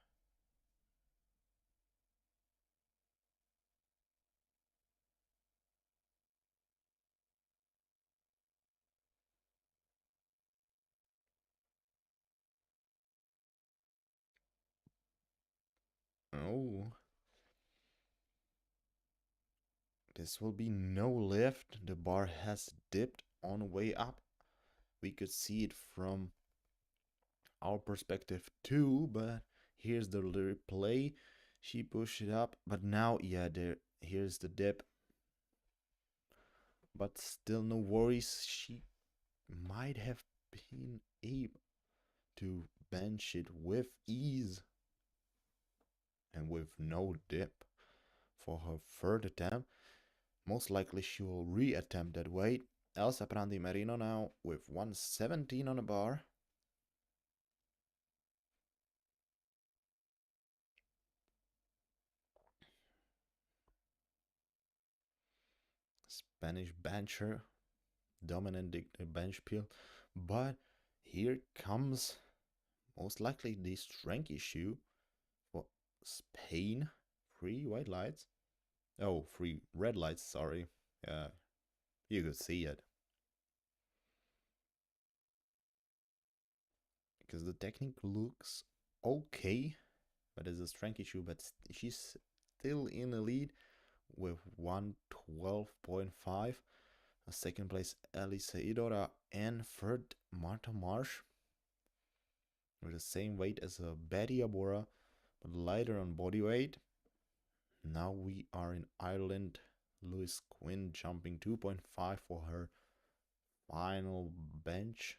Oh. This will be no lift. The bar has dipped on the way up. We could see it from our perspective too, but here's the replay. She pushed it up, but now, yeah, here's the dip. But still no worries. She might have been able to bench it with ease and with no dip for her third attempt. Most likely she will re-attempt that weight. Elsa Prandi Merino now with 117 on the bar. Spanish bencher, dominant bench peel. But here comes most likely the strength issue for Spain. 3 white lights. Oh, 3 red lights, sorry. You could see it. Because the technique looks okay, but there's a strength issue, but she's still in the lead with 112.5. Second place, Elisa Idora, and third, Marta Marsh, with the same weight as Betty Abora, but lighter on body weight. Now we are in Ireland. Lewis Quinn jumping 2.5 for her final bench.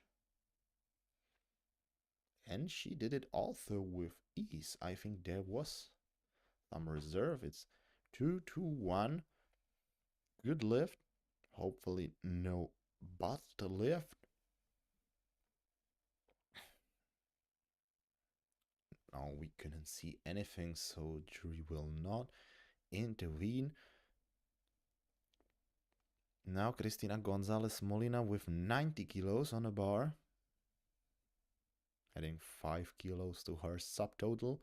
And she did it also with ease. I think there was some reserve. It's 2-2-1. Good lift. Hopefully no butt lift. Now we couldn't see anything, so jury will not intervene. Now Cristina Gonzalez Molina with 90 kilos on the bar, adding 5 kilos to her subtotal.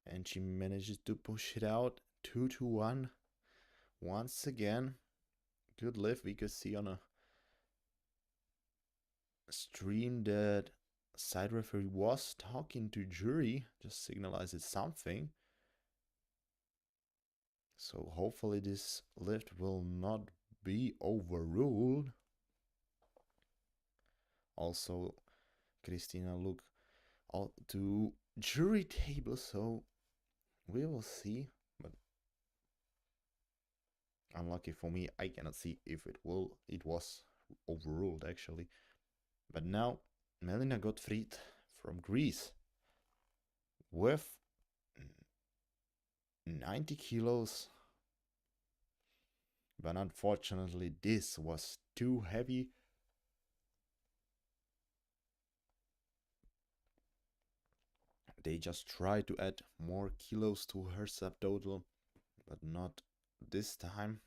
And she manages to push it out 2-1. Once again, good lift. We could see on a stream that side referee was talking to jury, just signalizes something. So hopefully this lift will not be overruled. Also, Christina look to jury table, so we will see. But unlucky for me, I cannot see if it was overruled actually. But now Melina Gottfried from Greece with 90 kilos. But unfortunately, this was too heavy. They just tried to add more kilos to her subtotal, but not this time.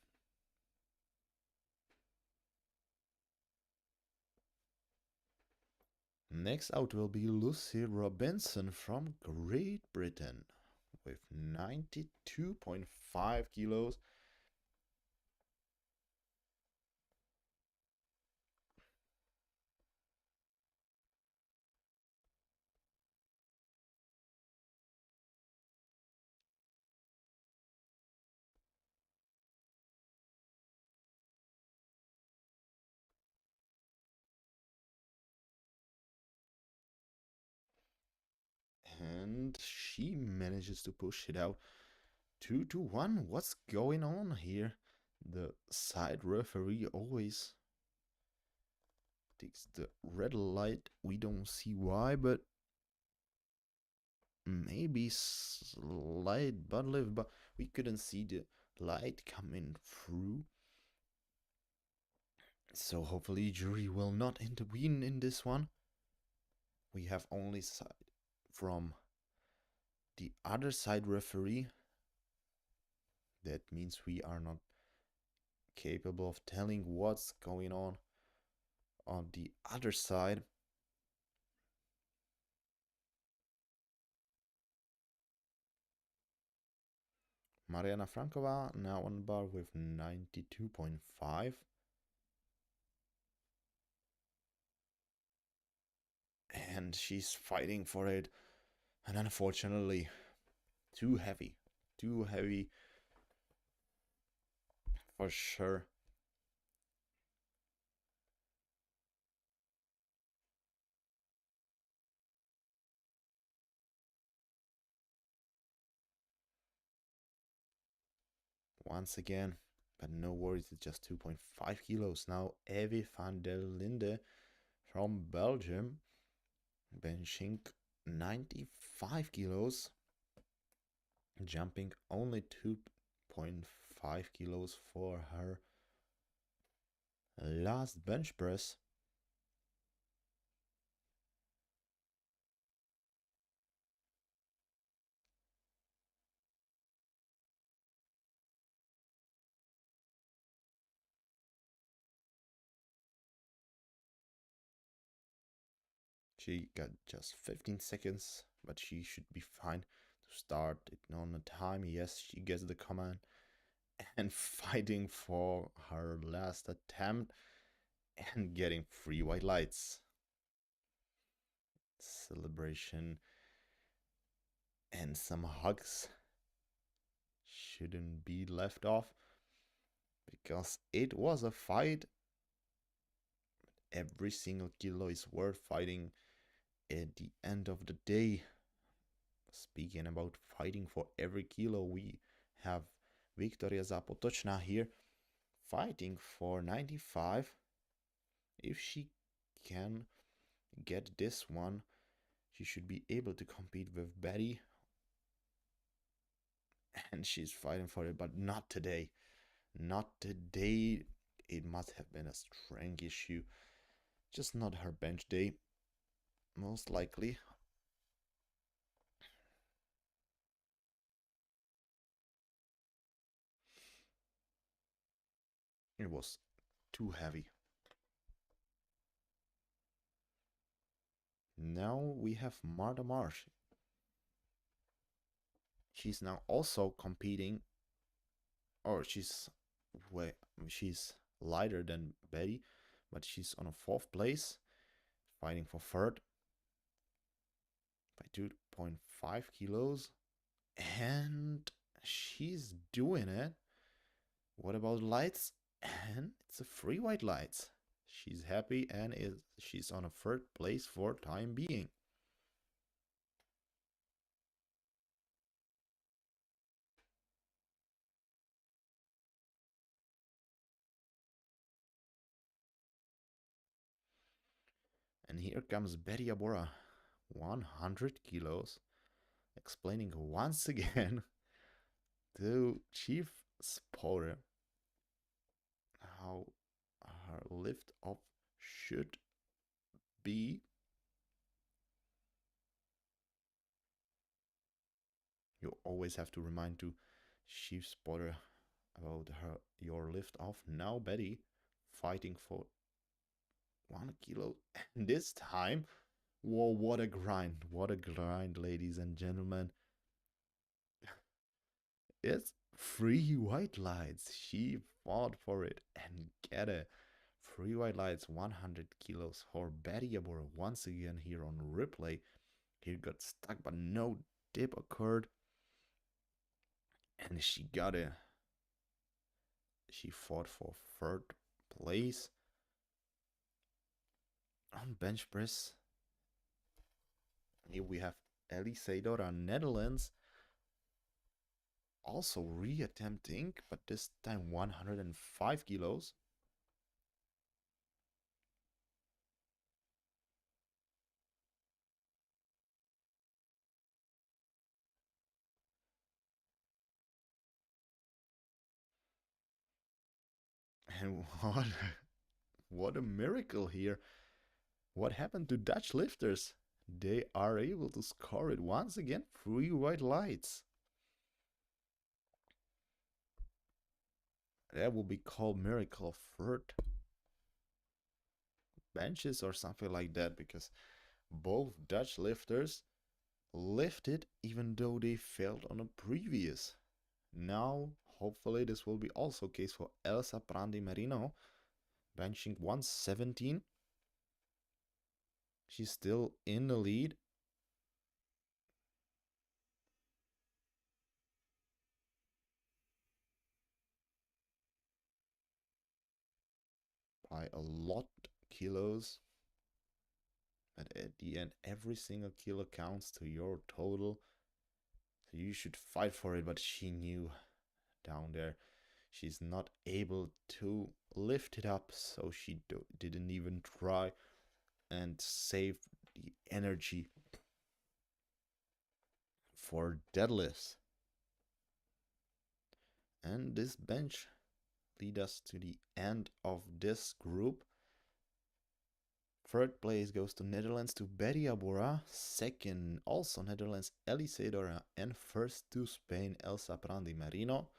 Next out will be Lucy Robinson from Great Britain with 92.5 kilos. And she manages to push it out 2-1. What's going on here? The side referee always takes the red light. We don't see why, but maybe slight butt lift, but we couldn't see the light coming through. So hopefully jury will not intervene in this one. We have only side from the other side referee. That means we are not capable of telling what's going on the other side. Mariana Frankova now on bar with 92.5. And she's fighting for it. And unfortunately, too heavy. Too heavy. For sure. Once again, but no worries, it's just 2.5 kilos. Now, Evie van der Linde from Belgium, benching 95 kilos, jumping only 2.5 kilos for her last bench press. She got just 15 seconds, but she should be fine to start it on the time. Yes, she gets the command and fighting for her last attempt and getting 3 white lights. Celebration and some hugs shouldn't be left off because it was a fight. Every single kilo is worth fighting at the end of the day. Speaking about fighting for every kilo, we have Victoria Zapotochna here fighting for 95. If she can get this one, she should be able to compete with Betty. And she's fighting for it, but not today. Not today. It must have been a strength issue. Just not her bench day. Most likely. It was too heavy. Now we have Marta Marsh. She's now also competing, or way she's lighter than Betty, but she's on a fourth place, fighting for third by 2.5 kilos, and she's doing it. What about lights? And it's a 3 white lights. She's happy and she's on a third place for time being. And here comes Betty Abora, 100 kilos, explaining once again to Chief Spotter how her lift off should be. You always have to remind to Chief Spotter about your lift off. Now Betty fighting for 1 kilo, and this time, whoa, what a grind! What a grind, ladies and gentlemen! It's 3 white lights. She fought for it and get it. 3 white lights, 100 kilos for Betty Abor once again here on replay. He got stuck, but no dip occurred. And she got it. She fought for third place on bench press. Here we have Ellie Seidora, Netherlands, also reattempting, but this time 105 kilos. And what a miracle here. What happened to Dutch lifters? They are able to score it once again. 3 white lights. That will be called miracle of third benches or something like that, because both Dutch lifters lifted even though they failed on a previous. Now, hopefully, this will be also case for Elsa Prandi Merino, benching 117. She's still in the lead. by a lot kilos, but at the end, every single kilo counts to your total. So you should fight for it, but she knew down there she's not able to lift it up, so she didn't even try and save the energy for deadlifts. And this bench lead us to the end of this group. Third place goes to Netherlands to Betty Abora. Second, also Netherlands, Elise Dora. And first to Spain, Elsa Prandi Marino.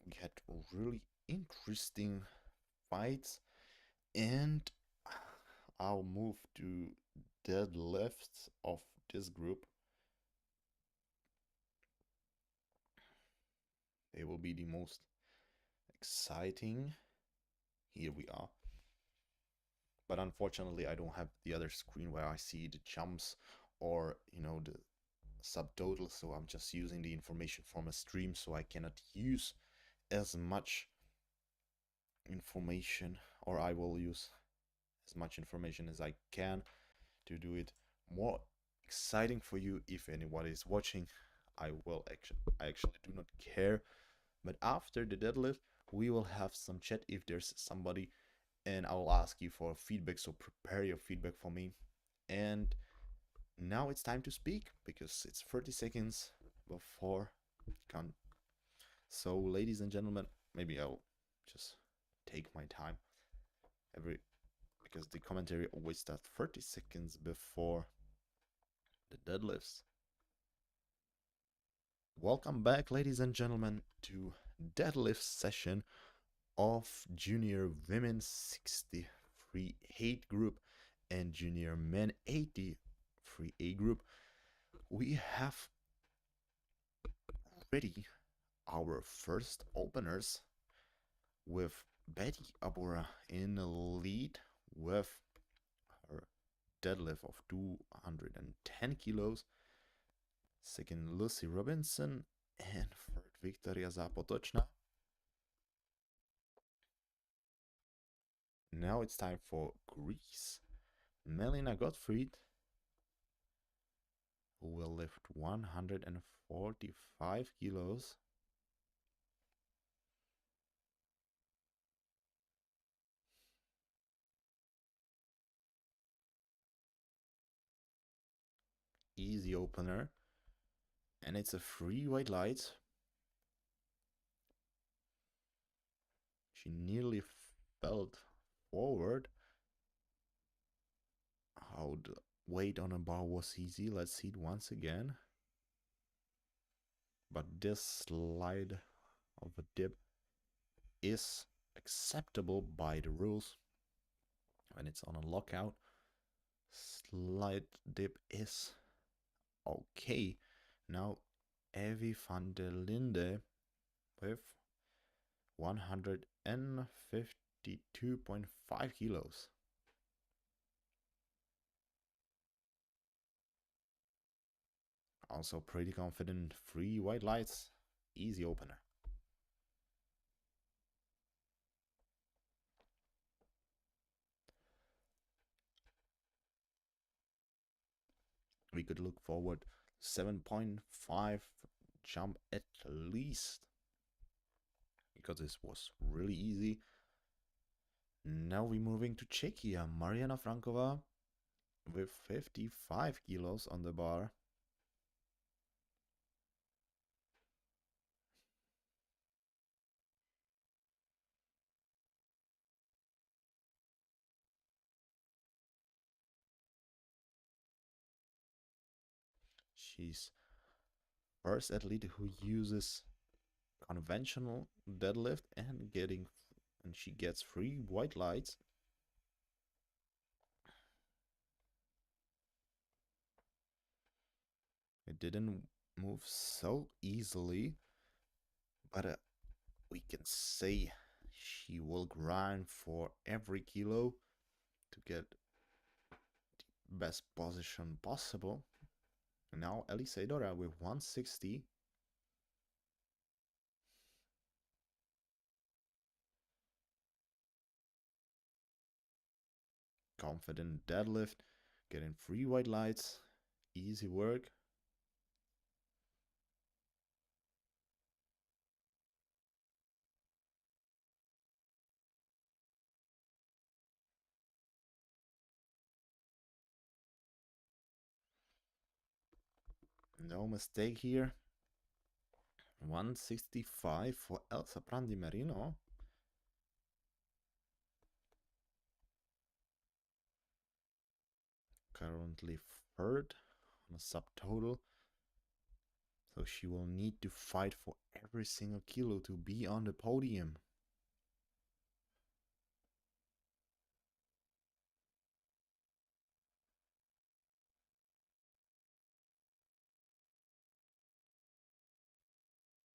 We had really interesting fights. And I'll move to deadlifts of this group. They will be the most exciting. Here we are. But unfortunately, I don't have the other screen where I see the jumps or, the subtotal. So I'm just using the information from a stream, so I cannot use as much information, or I will use as much information as I can to do it more exciting for you. If anyone is watching, I actually do not care. But after the deadlift, we will have some chat if there's somebody, and I will ask you for feedback, so prepare your feedback for me. And now it's time to speak, because it's 30 seconds before count. So ladies and gentlemen, maybe I'll just take my time because the commentary always starts 30 seconds before the deadlifts. Welcome back, ladies and gentlemen, to deadlift session of junior women 63A group and junior men 83A group. We have ready our first openers with Betty Abora in the lead with her deadlift of 210 kilos. Second, Lucy Robinson, and third, Victoria Zapotočná. Now it's time for Greece. Melina Gottfried, who will lift 145 kilos. Easy opener. And it's a free white light. She nearly fell forward. How the weight on a bar was easy. Let's see it once again. But this slide of a dip is acceptable by the rules. When it's on a lockout, slide dip is okay. Now Evie van der Linde with 152.5 kilos. Also pretty confident. Free white lights. Easy opener. We could look forward 7.5 jump at least, because this was really easy. Now we're moving to Czechia. Mariana Frankova with 55 kilos on the bar. She's first athlete who uses conventional deadlift and she gets 3 white lights. It didn't move so easily, but we can say she will grind for every kilo to get the best position possible. Now Elise Dora with 160. Confident deadlift, getting 3 white lights, easy work. No mistake here. 165 for Elsa Prandi Merino. Currently third on a subtotal. So she will need to fight for every single kilo to be on the podium.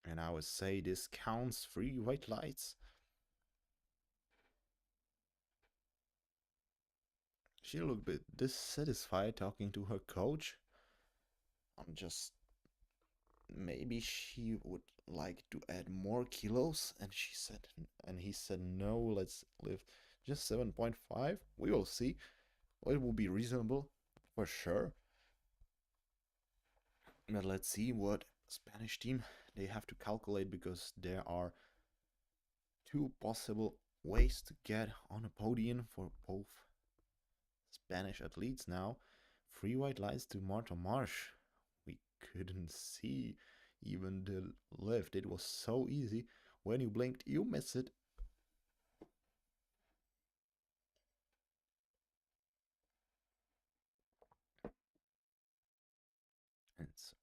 And I would say this counts 3 white lights. She looked a bit dissatisfied talking to her coach. I'm just maybe she would like to add more kilos, and he said no, let's lift just 7.5. We will see. It will be reasonable for sure. But let's see what Spanish team they have to calculate, because there are 2 possible ways to get on a podium for both Spanish athletes now. 3 white lights to Marta Marsh. We couldn't see even the lift. It was so easy. When you blinked, you missed it. And so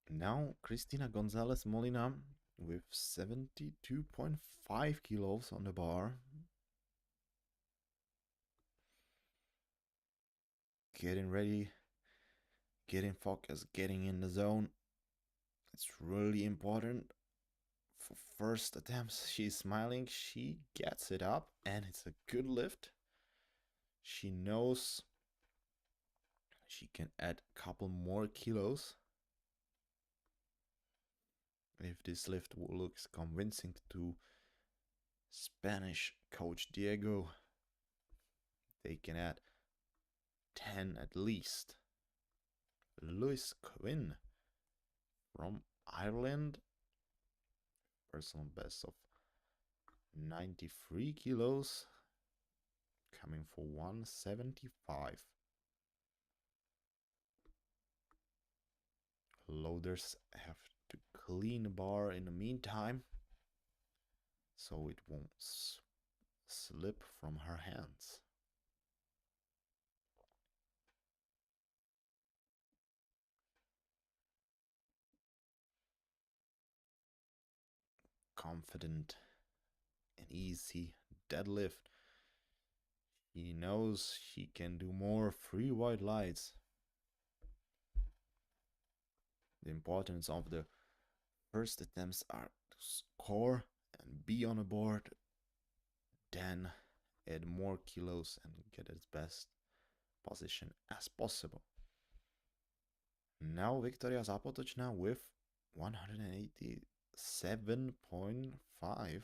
now Cristina Gonzalez Molina with 72.5 kilos on the bar. Getting ready, getting focused, getting in the zone. It's really important. For first attempts, she's smiling, she gets it up, and it's a good lift. She knows she can add a couple more kilos. If this lift looks convincing to Spanish coach Diego, they can add 10 at least. Lewis Quinn from Ireland, personal best of 93 kilos, coming for 175. Loaders have to clean the bar in the meantime, so it won't slip from her hands. Confident and easy deadlift. He knows she can do more 3 white lights. The importance of the first attempts are to score and be on the board, then add more kilos and get its best position as possible. Now Victoria Zapotočná with 187.5,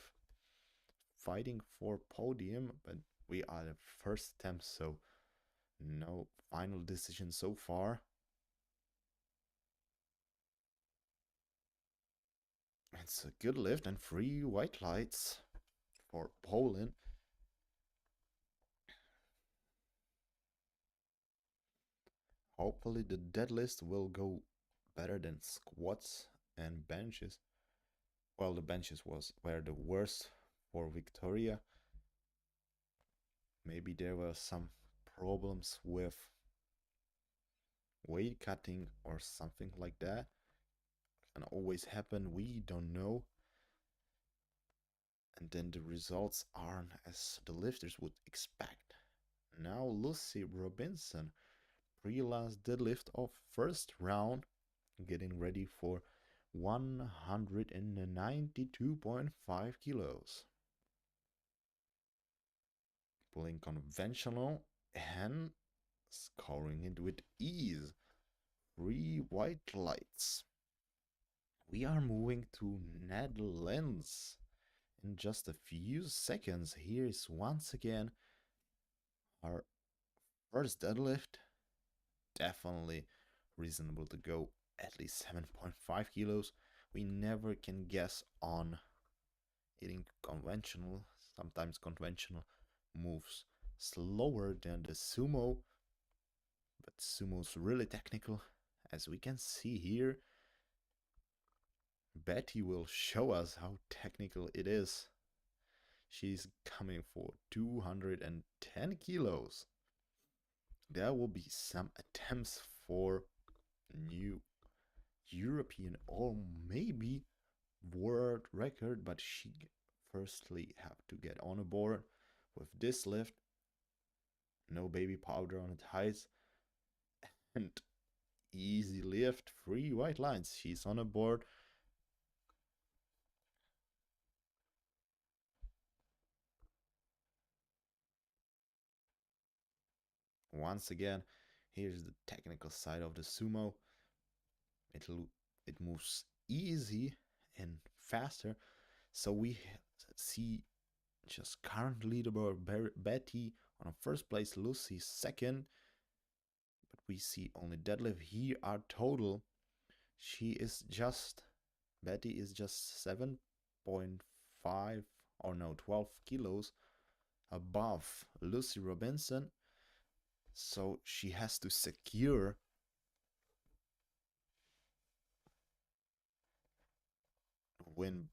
fighting for podium, but we are the first attempt, so no final decision so far. It's a good lift and 3 white lights for Poland. Hopefully the deadlift will go better than squats and benches. Well, the benches were the worst for Victoria. Maybe there were some problems with weight cutting or something like that. Can always happen, we don't know. And then the results aren't as the lifters would expect. Now Lucy Robinson, pre-last deadlift of first round, getting ready for 192.5 kilos. Pulling conventional and scoring it with ease. 3 white lights. We are moving to Netherlands in just a few seconds. Here is once again our first deadlift. Definitely reasonable to go at least 7.5 kilos. We never can guess on hitting conventional, sometimes conventional moves slower than the sumo, but sumo's really technical. As we can see here, Betty will show us how technical it is. She's coming for 210 kilos. There will be some attempts for new European or maybe world record, but she firstly have to get on a board with this lift. No baby powder on the thighs and easy lift, 3 white lines. She's on a board. Once again, here's the technical side of the sumo. It moves easy and faster. So we see just current leaderboard Betty on first place, Lucy second. But we see only deadlift here are total. She is just, Betty is just 7.5 or no, 12 kilos above Lucy Robinson. So she has to secure win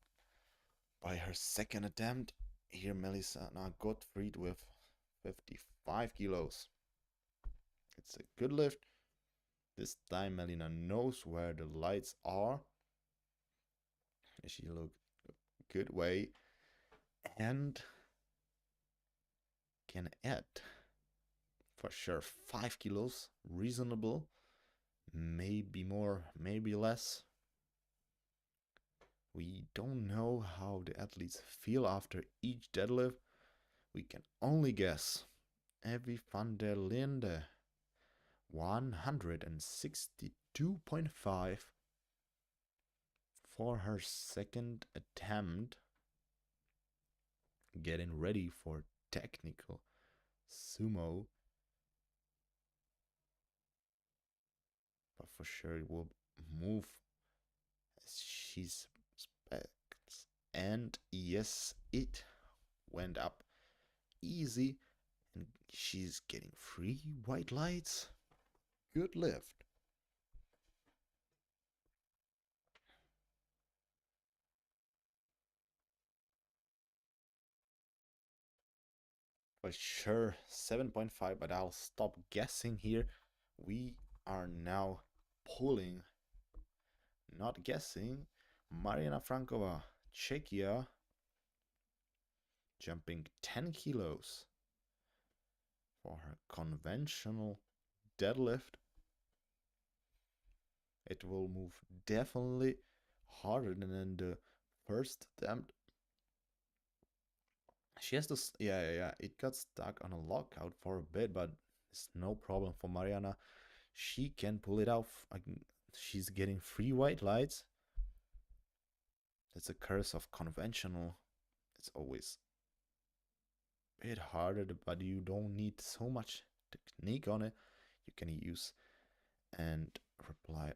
by her second attempt. Here Melissa now Gottfried with 55 kilos. It's a good lift. This time Melina knows where the lights are. She looked a good way and can add for sure 5 kilos, reasonable, maybe more, maybe less. We don't know how the athletes feel after each deadlift. We can only guess. Evie van der Linde, 162.5 for her second attempt. Getting ready for technical sumo. But for sure it will move as she expects. And yes, it went up easy. And she's getting 3 white lights. Good lift. For sure, 7.5, but I'll stop guessing here. We are now pulling, not guessing, Mariana Frankova, Czechia, jumping 10 kilos for her conventional deadlift. It will move definitely harder than in the first attempt. She has to, yeah, it got stuck on a lockout for a bit, but it's no problem for Mariana. She can pull it off. She's getting 3 white lights. It's a curse of conventional. It's always a bit harder, but you don't need so much technique on it. You can use and rely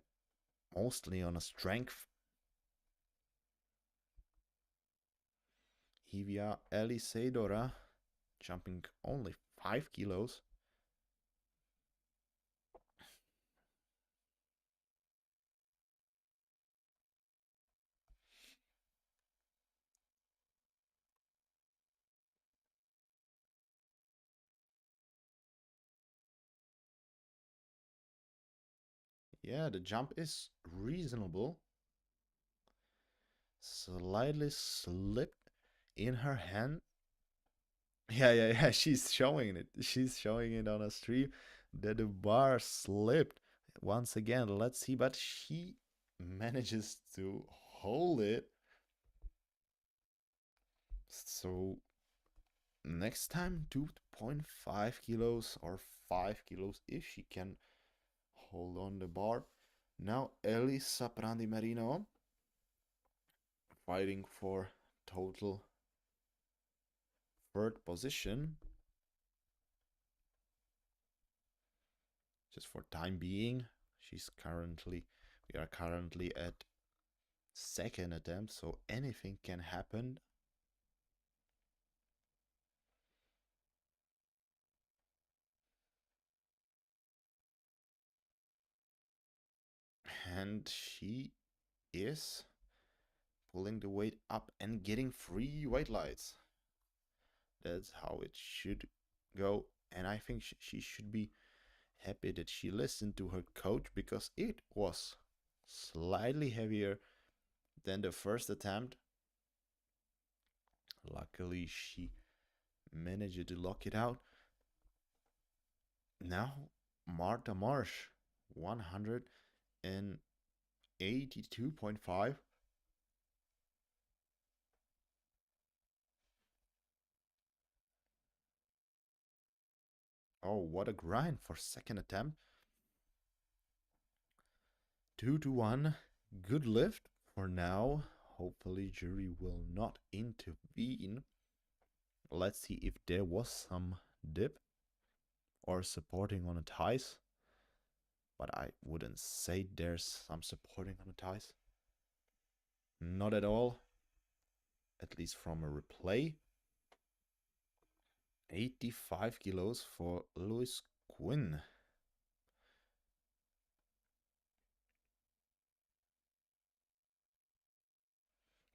mostly on a strength. Hivia Eliseidora jumping only 5 kilos. Yeah, the jump is reasonable. Slightly slipped in her hand. Yeah. She's showing it. She's showing it on a stream that the bar slipped once again. Let's see, but she manages to hold it. So next time 2.5 kilos or 5 kilos if she can hold on the bar. Now Elisa Prandi Marino fighting for total third position. Just for time being, we are currently at second attempt, so anything can happen. And she is pulling the weight up and getting 3 white lights. That's how it should go. And I think she should be happy that she listened to her coach, because it was slightly heavier than the first attempt. Luckily, she managed to lock it out. Now, Marta Marsh, 182.5. Oh, what a grind for second attempt. 2-1. Good lift for now. Hopefully, jury will not intervene. Let's see if there was some dip or supporting on the thighs. But I wouldn't say there's some supporting on the thighs. Not at all. At least from a replay. 85 kilos for Lewis Quinn.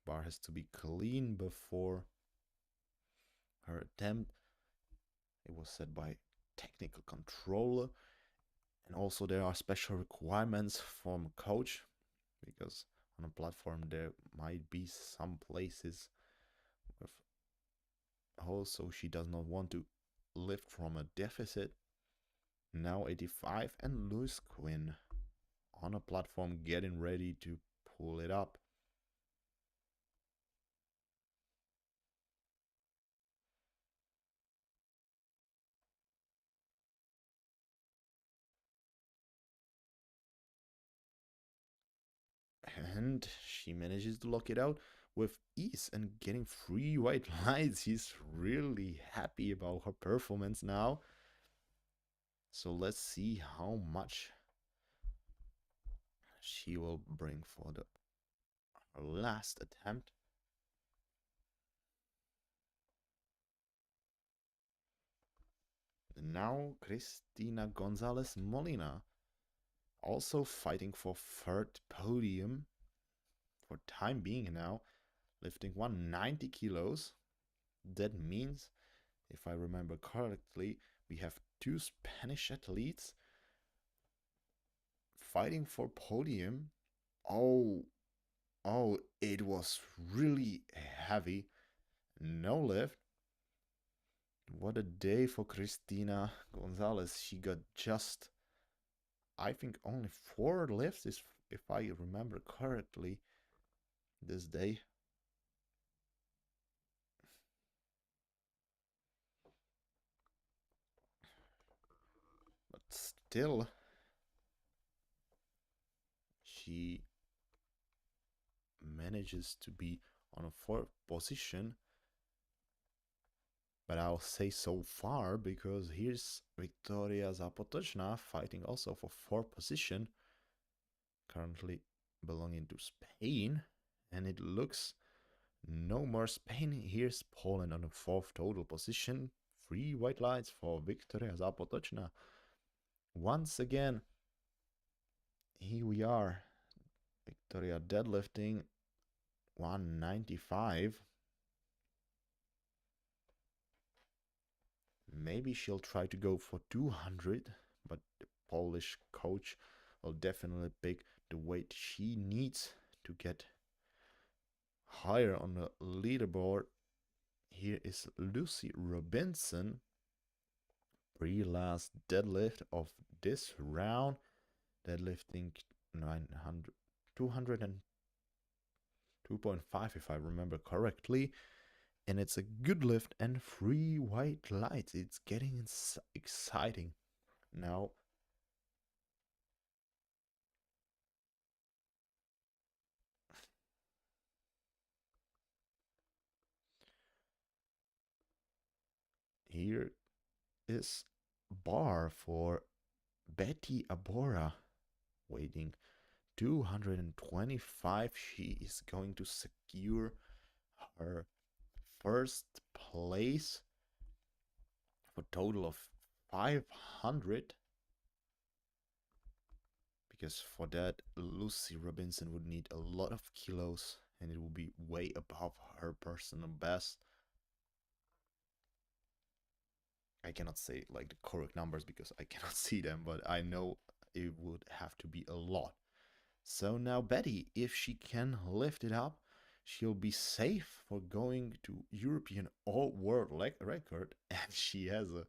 Bar has to be clean before her attempt. It was set by technical controller. And also there are special requirements from a coach, because on a platform there might be some places with holes, so she does not want to lift from a deficit. Now 85, and Lewis Quinn on a platform getting ready to pull it up. And she manages to lock it out with ease and getting 3 white lights. She's really happy about her performance now. So let's see how much she will bring for her last attempt. Now Cristina Gonzalez Molina, also fighting for third podium for time being now, lifting 190 kilos. That means, if I remember correctly, we have 2 Spanish athletes fighting for podium. Oh, it was really heavy. No lift. What a day for Cristina Gonzalez. She got just, I think, only 4 lifts, if I remember correctly, this day. But still, she manages to be on a 4th position. But I'll say so far, because here's Victoria Zapotochna fighting also for 4th position, currently belonging to Spain. And it looks no more Spain. Here's Poland on the 4th total position. 3 white lights for Victoria Zapotochna. Once again, here we are. Victoria deadlifting 195. Maybe she'll try to go for 200, but the Polish coach will definitely pick the weight she needs to get higher on the leaderboard. Here is Lucy Robinson, pre-last deadlift of this round, deadlifting 202.5 if I remember correctly. And it's a good lift and 3 white lights. It's getting exciting now. here is bar for Betty Abora, weighing 225. She is going to secure her first place for a total of 500. Because for that, Lucy Robinson would need a lot of kilos and it will be way above her personal best. I cannot say like the correct numbers because I cannot see them, but I know it would have to be a lot. So now Betty, if she can lift it up, she'll be safe for going to European or world record, and she has a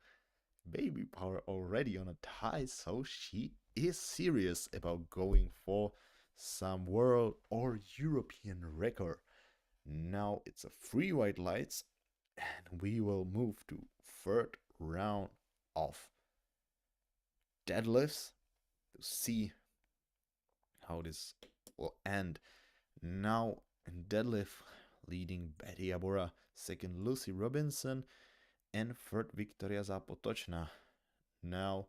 baby power already on a tie, so she is serious about going for some world or European record. Now it's a free white lights, and we will move to third round of deadlifts to see how this will end. Now in deadlift, leading Betty Abora, second Lucy Robinson, and third Victoria Zapotoczna. Now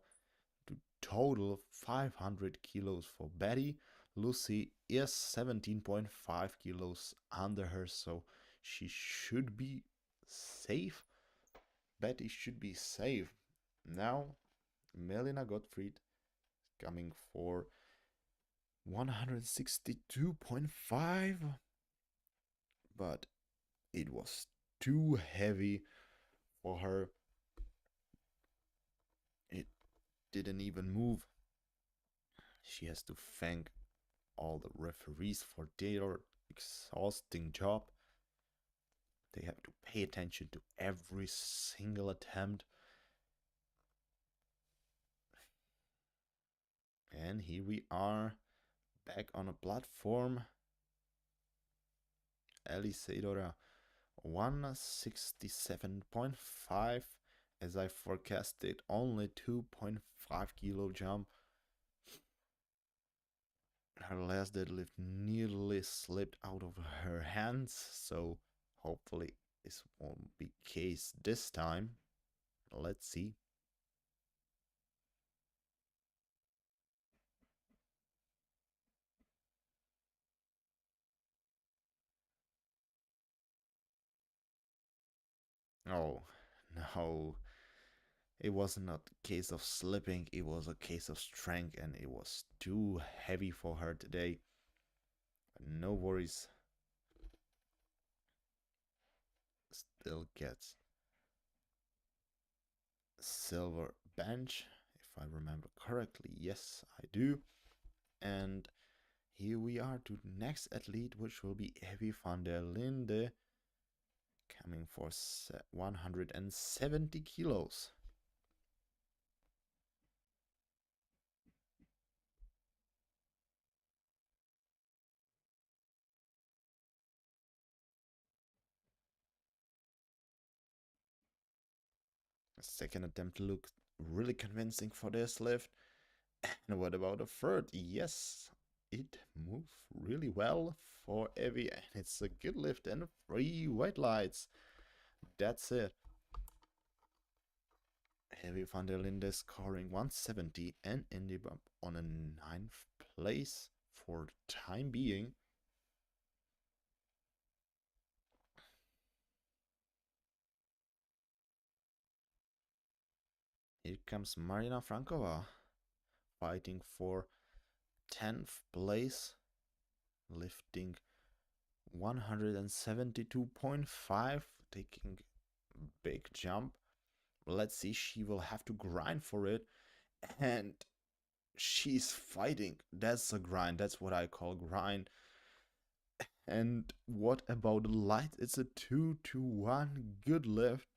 to total 500 kilos for Betty. Lucy is 17.5 kilos under her, so she should be safe. Betty should be safe. Now Melina Gottfried coming for 162.5, but it was too heavy for her. It didn't even move. She has to thank all the referees for their exhausting job. They have to pay attention to every single attempt. And here we are back on a platform. Elisadora 167.5. As I forecasted, only 2.5 kilo jump. Her last deadlift nearly slipped out of her hands, so hopefully this won't be the case this time. Let's see. Oh, no. It was not a case of slipping, it was a case of strength, and it was too heavy for her today. No worries. Still gets silver bench, if I remember correctly. Yes, I do. And here we are to the next athlete, which will be Evie van der Linde, coming for 170 kilos. Second attempt looked really convincing for this lift. And what about a third? Yes, it moved really well for Evie, and it's a good lift and 3 white lights. That's it. Evie van der Linde scoring 170 and ended up on a 9th place for the time being. Here comes Marina Frankova, fighting for 10th place, lifting 172.5, taking big jump. Let's see, she will have to grind for it, and she's fighting. That's a grind. That's what I call grind. And what about the light? It's a 2-1 good lift.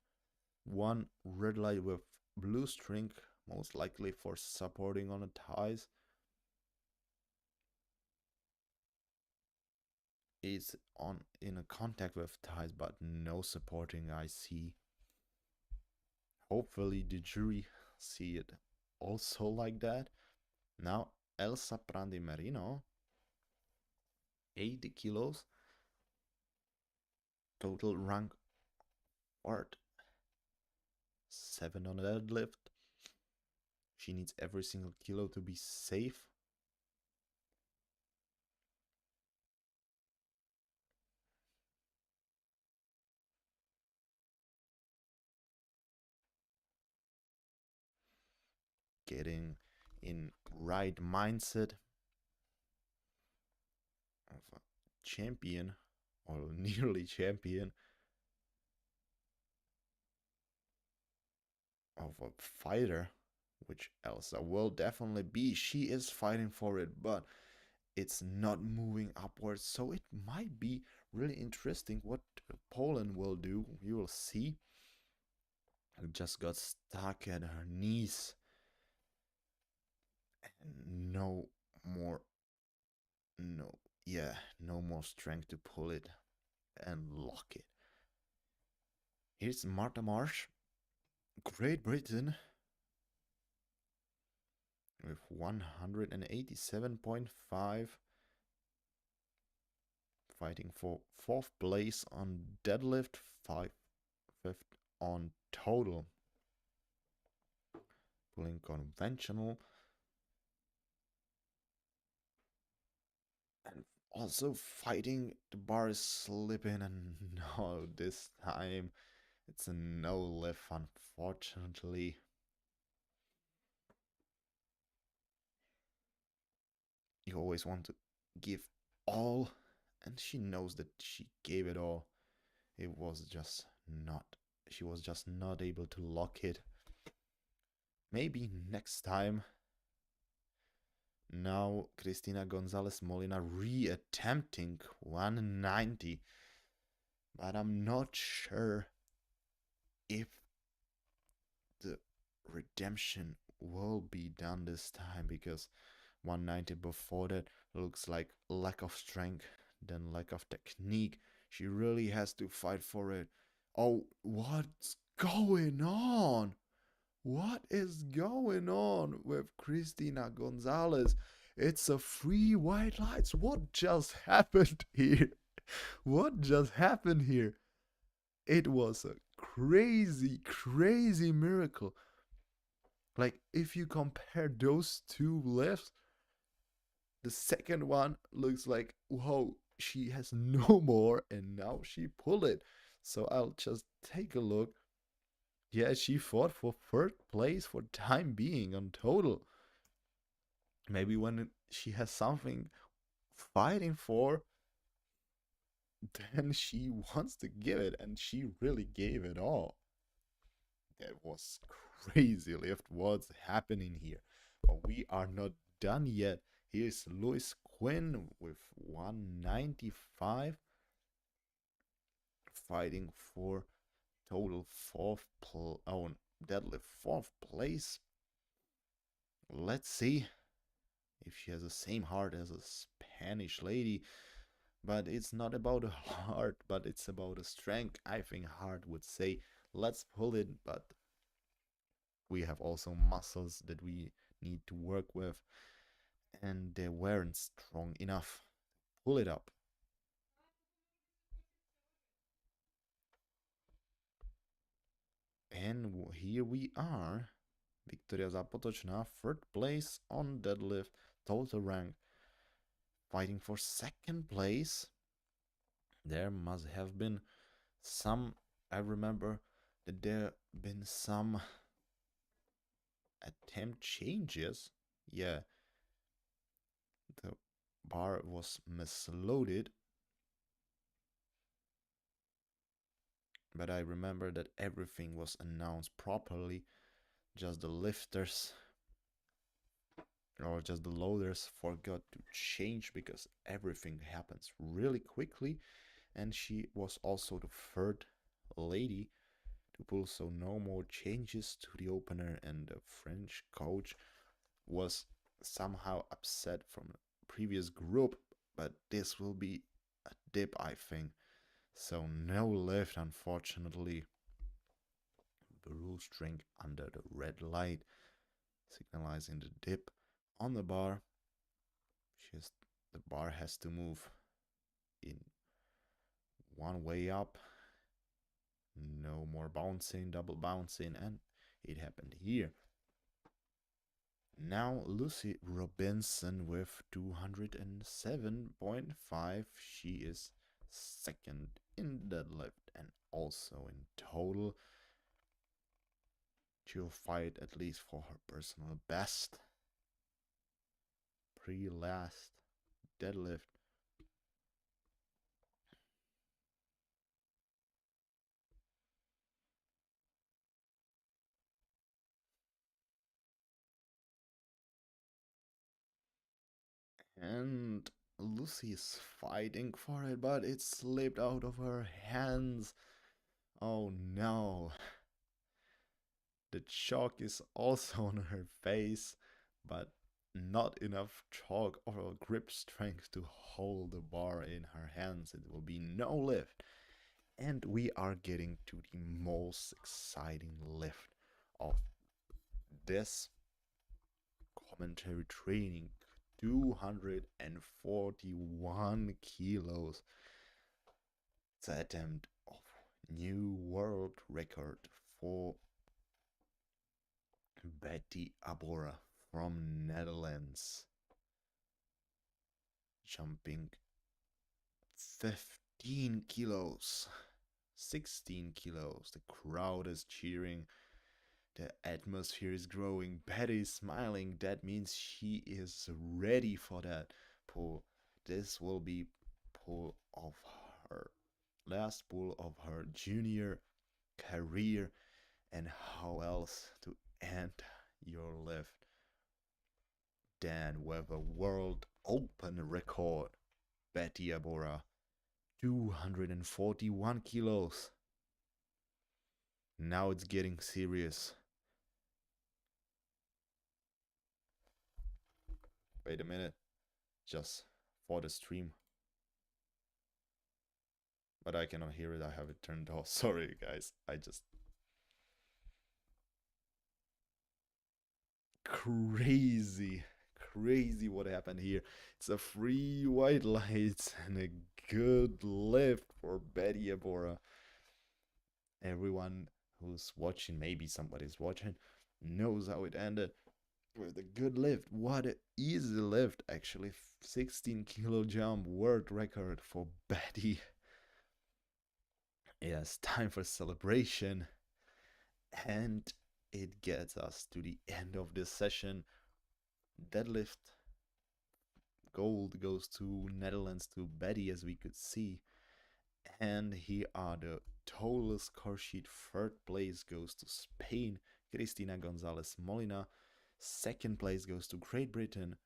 One red light with blue string, most likely for supporting on the ties. Is on in a contact with ties, but no supporting, I see. Hopefully the jury see it also like that. Now Elsa Prandi Marino, 80 kilos, total rank art 7 on a deadlift. She needs every single kilo to be safe. Getting in right mindset of a champion or nearly champion of a fighter, which Elsa will definitely be. She is fighting for it, but it's not moving upwards. So it might be really interesting what Poland will do. We will see. I just got stuck at her knees. And no more, no, yeah, no more strength to pull it and lock it. Here's Martha Marsh, Great Britain, with 187.5, fighting for 4th place on deadlift, 5th on total. Pulling conventional. And also fighting, the bar is slipping, and no, this time it's a no lift, unfortunately. You always want to give all, and she knows that she gave it all. It was just not, she was just not able to lock it. Maybe next time. Now Cristina Gonzalez Molina re-attempting 190, but I'm not sure if the redemption will be done this time, because 190 before that looks like lack of strength, then lack of technique. She really has to fight for it. Oh, what's going on? What is going on with Cristina Gonzalez? It's a free white lights. What just happened here? What just happened here? It was a crazy, crazy miracle. Like, if you compare those two lifts, the second one looks like, whoa, she has no more, and now she pulled it. So I'll just take a look. Yeah, she fought for third place for time being on total. Maybe when she has something fighting for, then she wants to give it, and she really gave it all. That was crazy lift. What's happening here? But we are not done yet. Here's Louis Quinn with 195, fighting for total deadlift 4th place. Let's see if she has the same heart as a Spanish lady. But it's not about a heart, but it's about a strength. I think heart would say, let's pull it, but we have also muscles that we need to work with, and they weren't strong enough. Pull it up. And here we are. Victoria Zapotočná, 3rd place on deadlift, total rank, fighting for 2nd place. There must have been some, I remember that there been some attempt changes. Yeah, the bar was misloaded, but I remember that everything was announced properly. Just the lifters or just the loaders forgot to change, because everything happens really quickly, and she was also the 3rd lady to pull, so no more changes to the opener, and the French coach was somehow upset from the previous group, but this will be a dip, I think. So no lift, unfortunately. Baru string under the red light, signalizing the dip on the bar. Just the bar has to move in one way up. No more bouncing, double bouncing, and it happened here. Now Lucy Robinson with 207.5. She is second in deadlift and also in total. She'll fight at least for her personal best. Pre-last deadlift. And Lucy's fighting for it, but it slipped out of her hands. Oh no. The chalk is also on her face, but not enough chalk or grip strength to hold the bar in her hands. It will be no lift. And we are getting to the most exciting lift of this commentary training. 241 kilos. It's an attempt of new world record for Betty Abora from Netherlands. Jumping 15 kilos, 16 kilos. The crowd is cheering. The atmosphere is growing. Betty is smiling. That means she is ready for that pull. This will be pull of her last pull of her junior career. And how else to end your lift than with a world open record? Betty Abora, 241 kilos. Now it's getting serious. Wait a minute, just for the stream. But I cannot hear it, I have it turned off. Sorry guys, I just... Crazy what happened here. It's a free white lights and a good lift for Betty Abora. Everyone who's watching, maybe somebody's watching, knows how it ended with a good lift. What an easy lift, actually. 16 kilo jump, world record for Betty. Yes, time for celebration. And it gets us to the end of this session. Deadlift gold goes to Netherlands, to Betty, as we could see. And here are the total score sheet. Third place goes to Spain, Cristina Gonzalez Molina. Second place goes to Great Britain,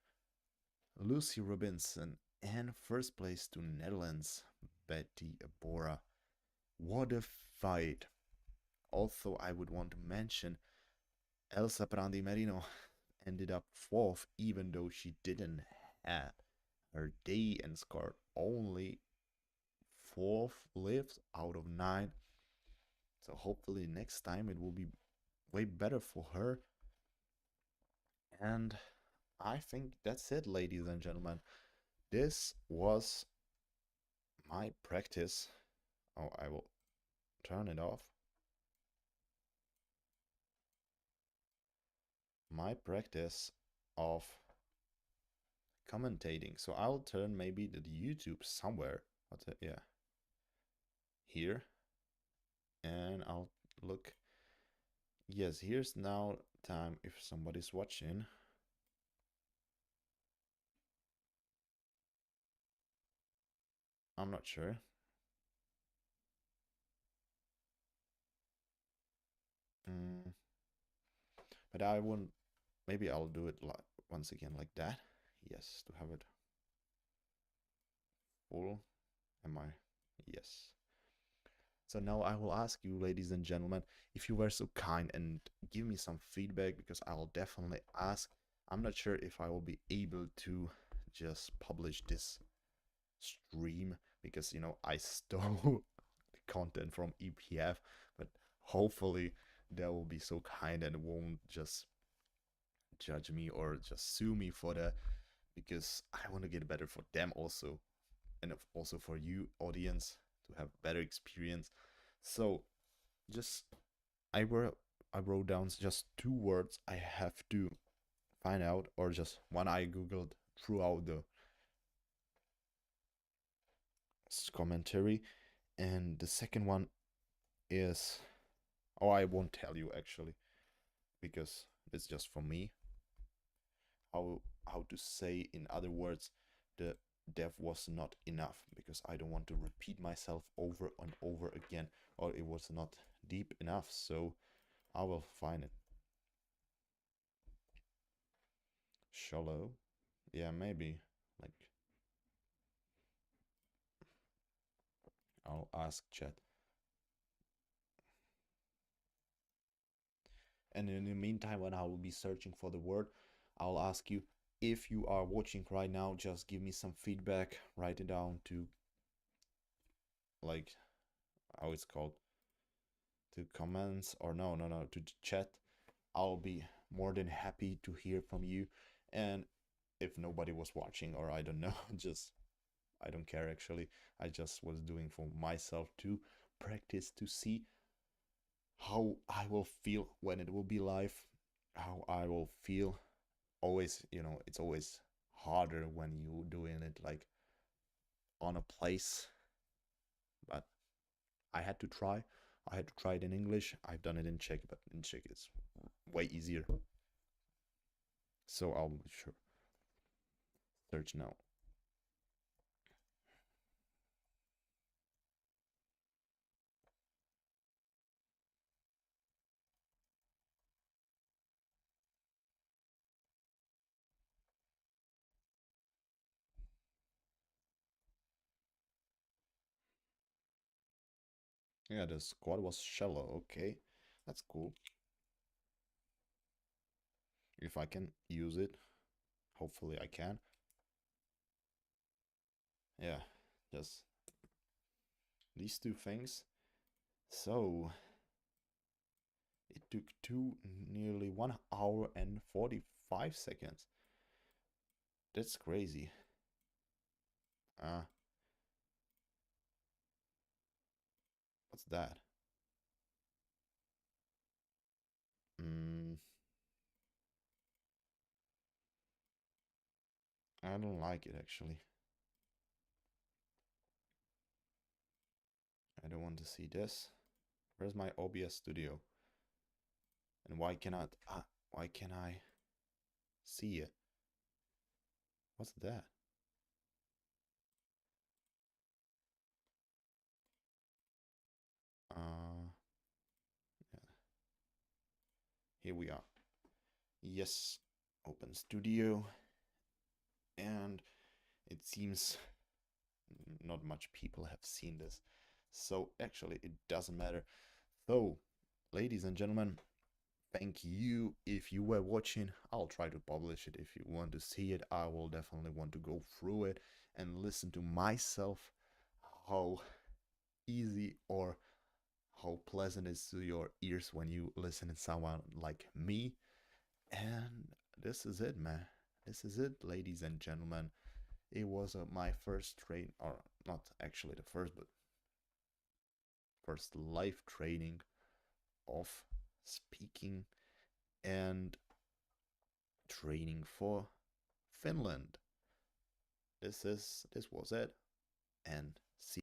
Lucy Robinson. And first place to Netherlands, Betty Abora. What a fight. Also, I would want to mention Elsa Prandi Merino ended up fourth, even though she didn't have her day and scored only fourth lifts out of 9. So hopefully next time it will be way better for her. And I think that's it, ladies and gentlemen. This was my practice. Oh, I will turn it off. My practice of commentating. So I'll turn maybe the YouTube somewhere. Yeah. Here. And I'll look. Yes, here's now time if somebody's watching. I'm not sure. But I won't. Maybe I'll do it once again like that. Yes, to have it full. Am I? Yes. So now I will ask you, ladies and gentlemen, if you were so kind and give me some feedback, because I'll definitely ask. I'm not sure if I will be able to just publish this stream because, you know, I stole the content from EPF, but hopefully they will be so kind and won't just judge me or just sue me for that, because I want to get better for them also, and also for you audience to have better experience. So just I I wrote down just two words I have to find out, or just one I googled throughout the commentary, and the second one is, oh, I won't tell you actually because it's just for me. How to say, in other words, the dev was not enough, because I don't want to repeat myself over and over again, or it was not deep enough. So I will find it. Shallow, yeah, maybe. Like, I'll ask chat. And in the meantime, when I will be searching for the word, I'll ask you, if you are watching right now, just give me some feedback. Write it down to, like, how it's called, to comments, or no, to chat. I'll be more than happy to hear from you. And if nobody was watching, or I don't know, just, I don't care actually. I just was doing for myself to practice, to see how I will feel when it will be live, how I will feel. Always, it's always harder when you doing it like on a place, but I had to try. I had to try it in English. I've done it in Czech, but in Czech it's way easier. So I'll sure search now. Yeah, the squad was shallow. Okay, that's cool. If I can use it, hopefully I can. Yeah, just these two things. So it took nearly 1 hour and 45 seconds. That's crazy. What's that? Mm, I don't like it actually. I don't want to see this. Where's my OBS studio? And why can I see it? What's that? Uh, yeah. Here we are. Yes, open studio. And it seems not much people have seen this. So actually it doesn't matter. So, ladies and gentlemen, thank you if you were watching. I'll try to publish it. If you want to see it, I will definitely want to go through it and listen to myself how easy or how pleasant it is to your ears when you listen to someone like me. And this is it, man. This is it, ladies and gentlemen. It was my first train, or not actually the first, but first live training of speaking and training for Finland. This was it, and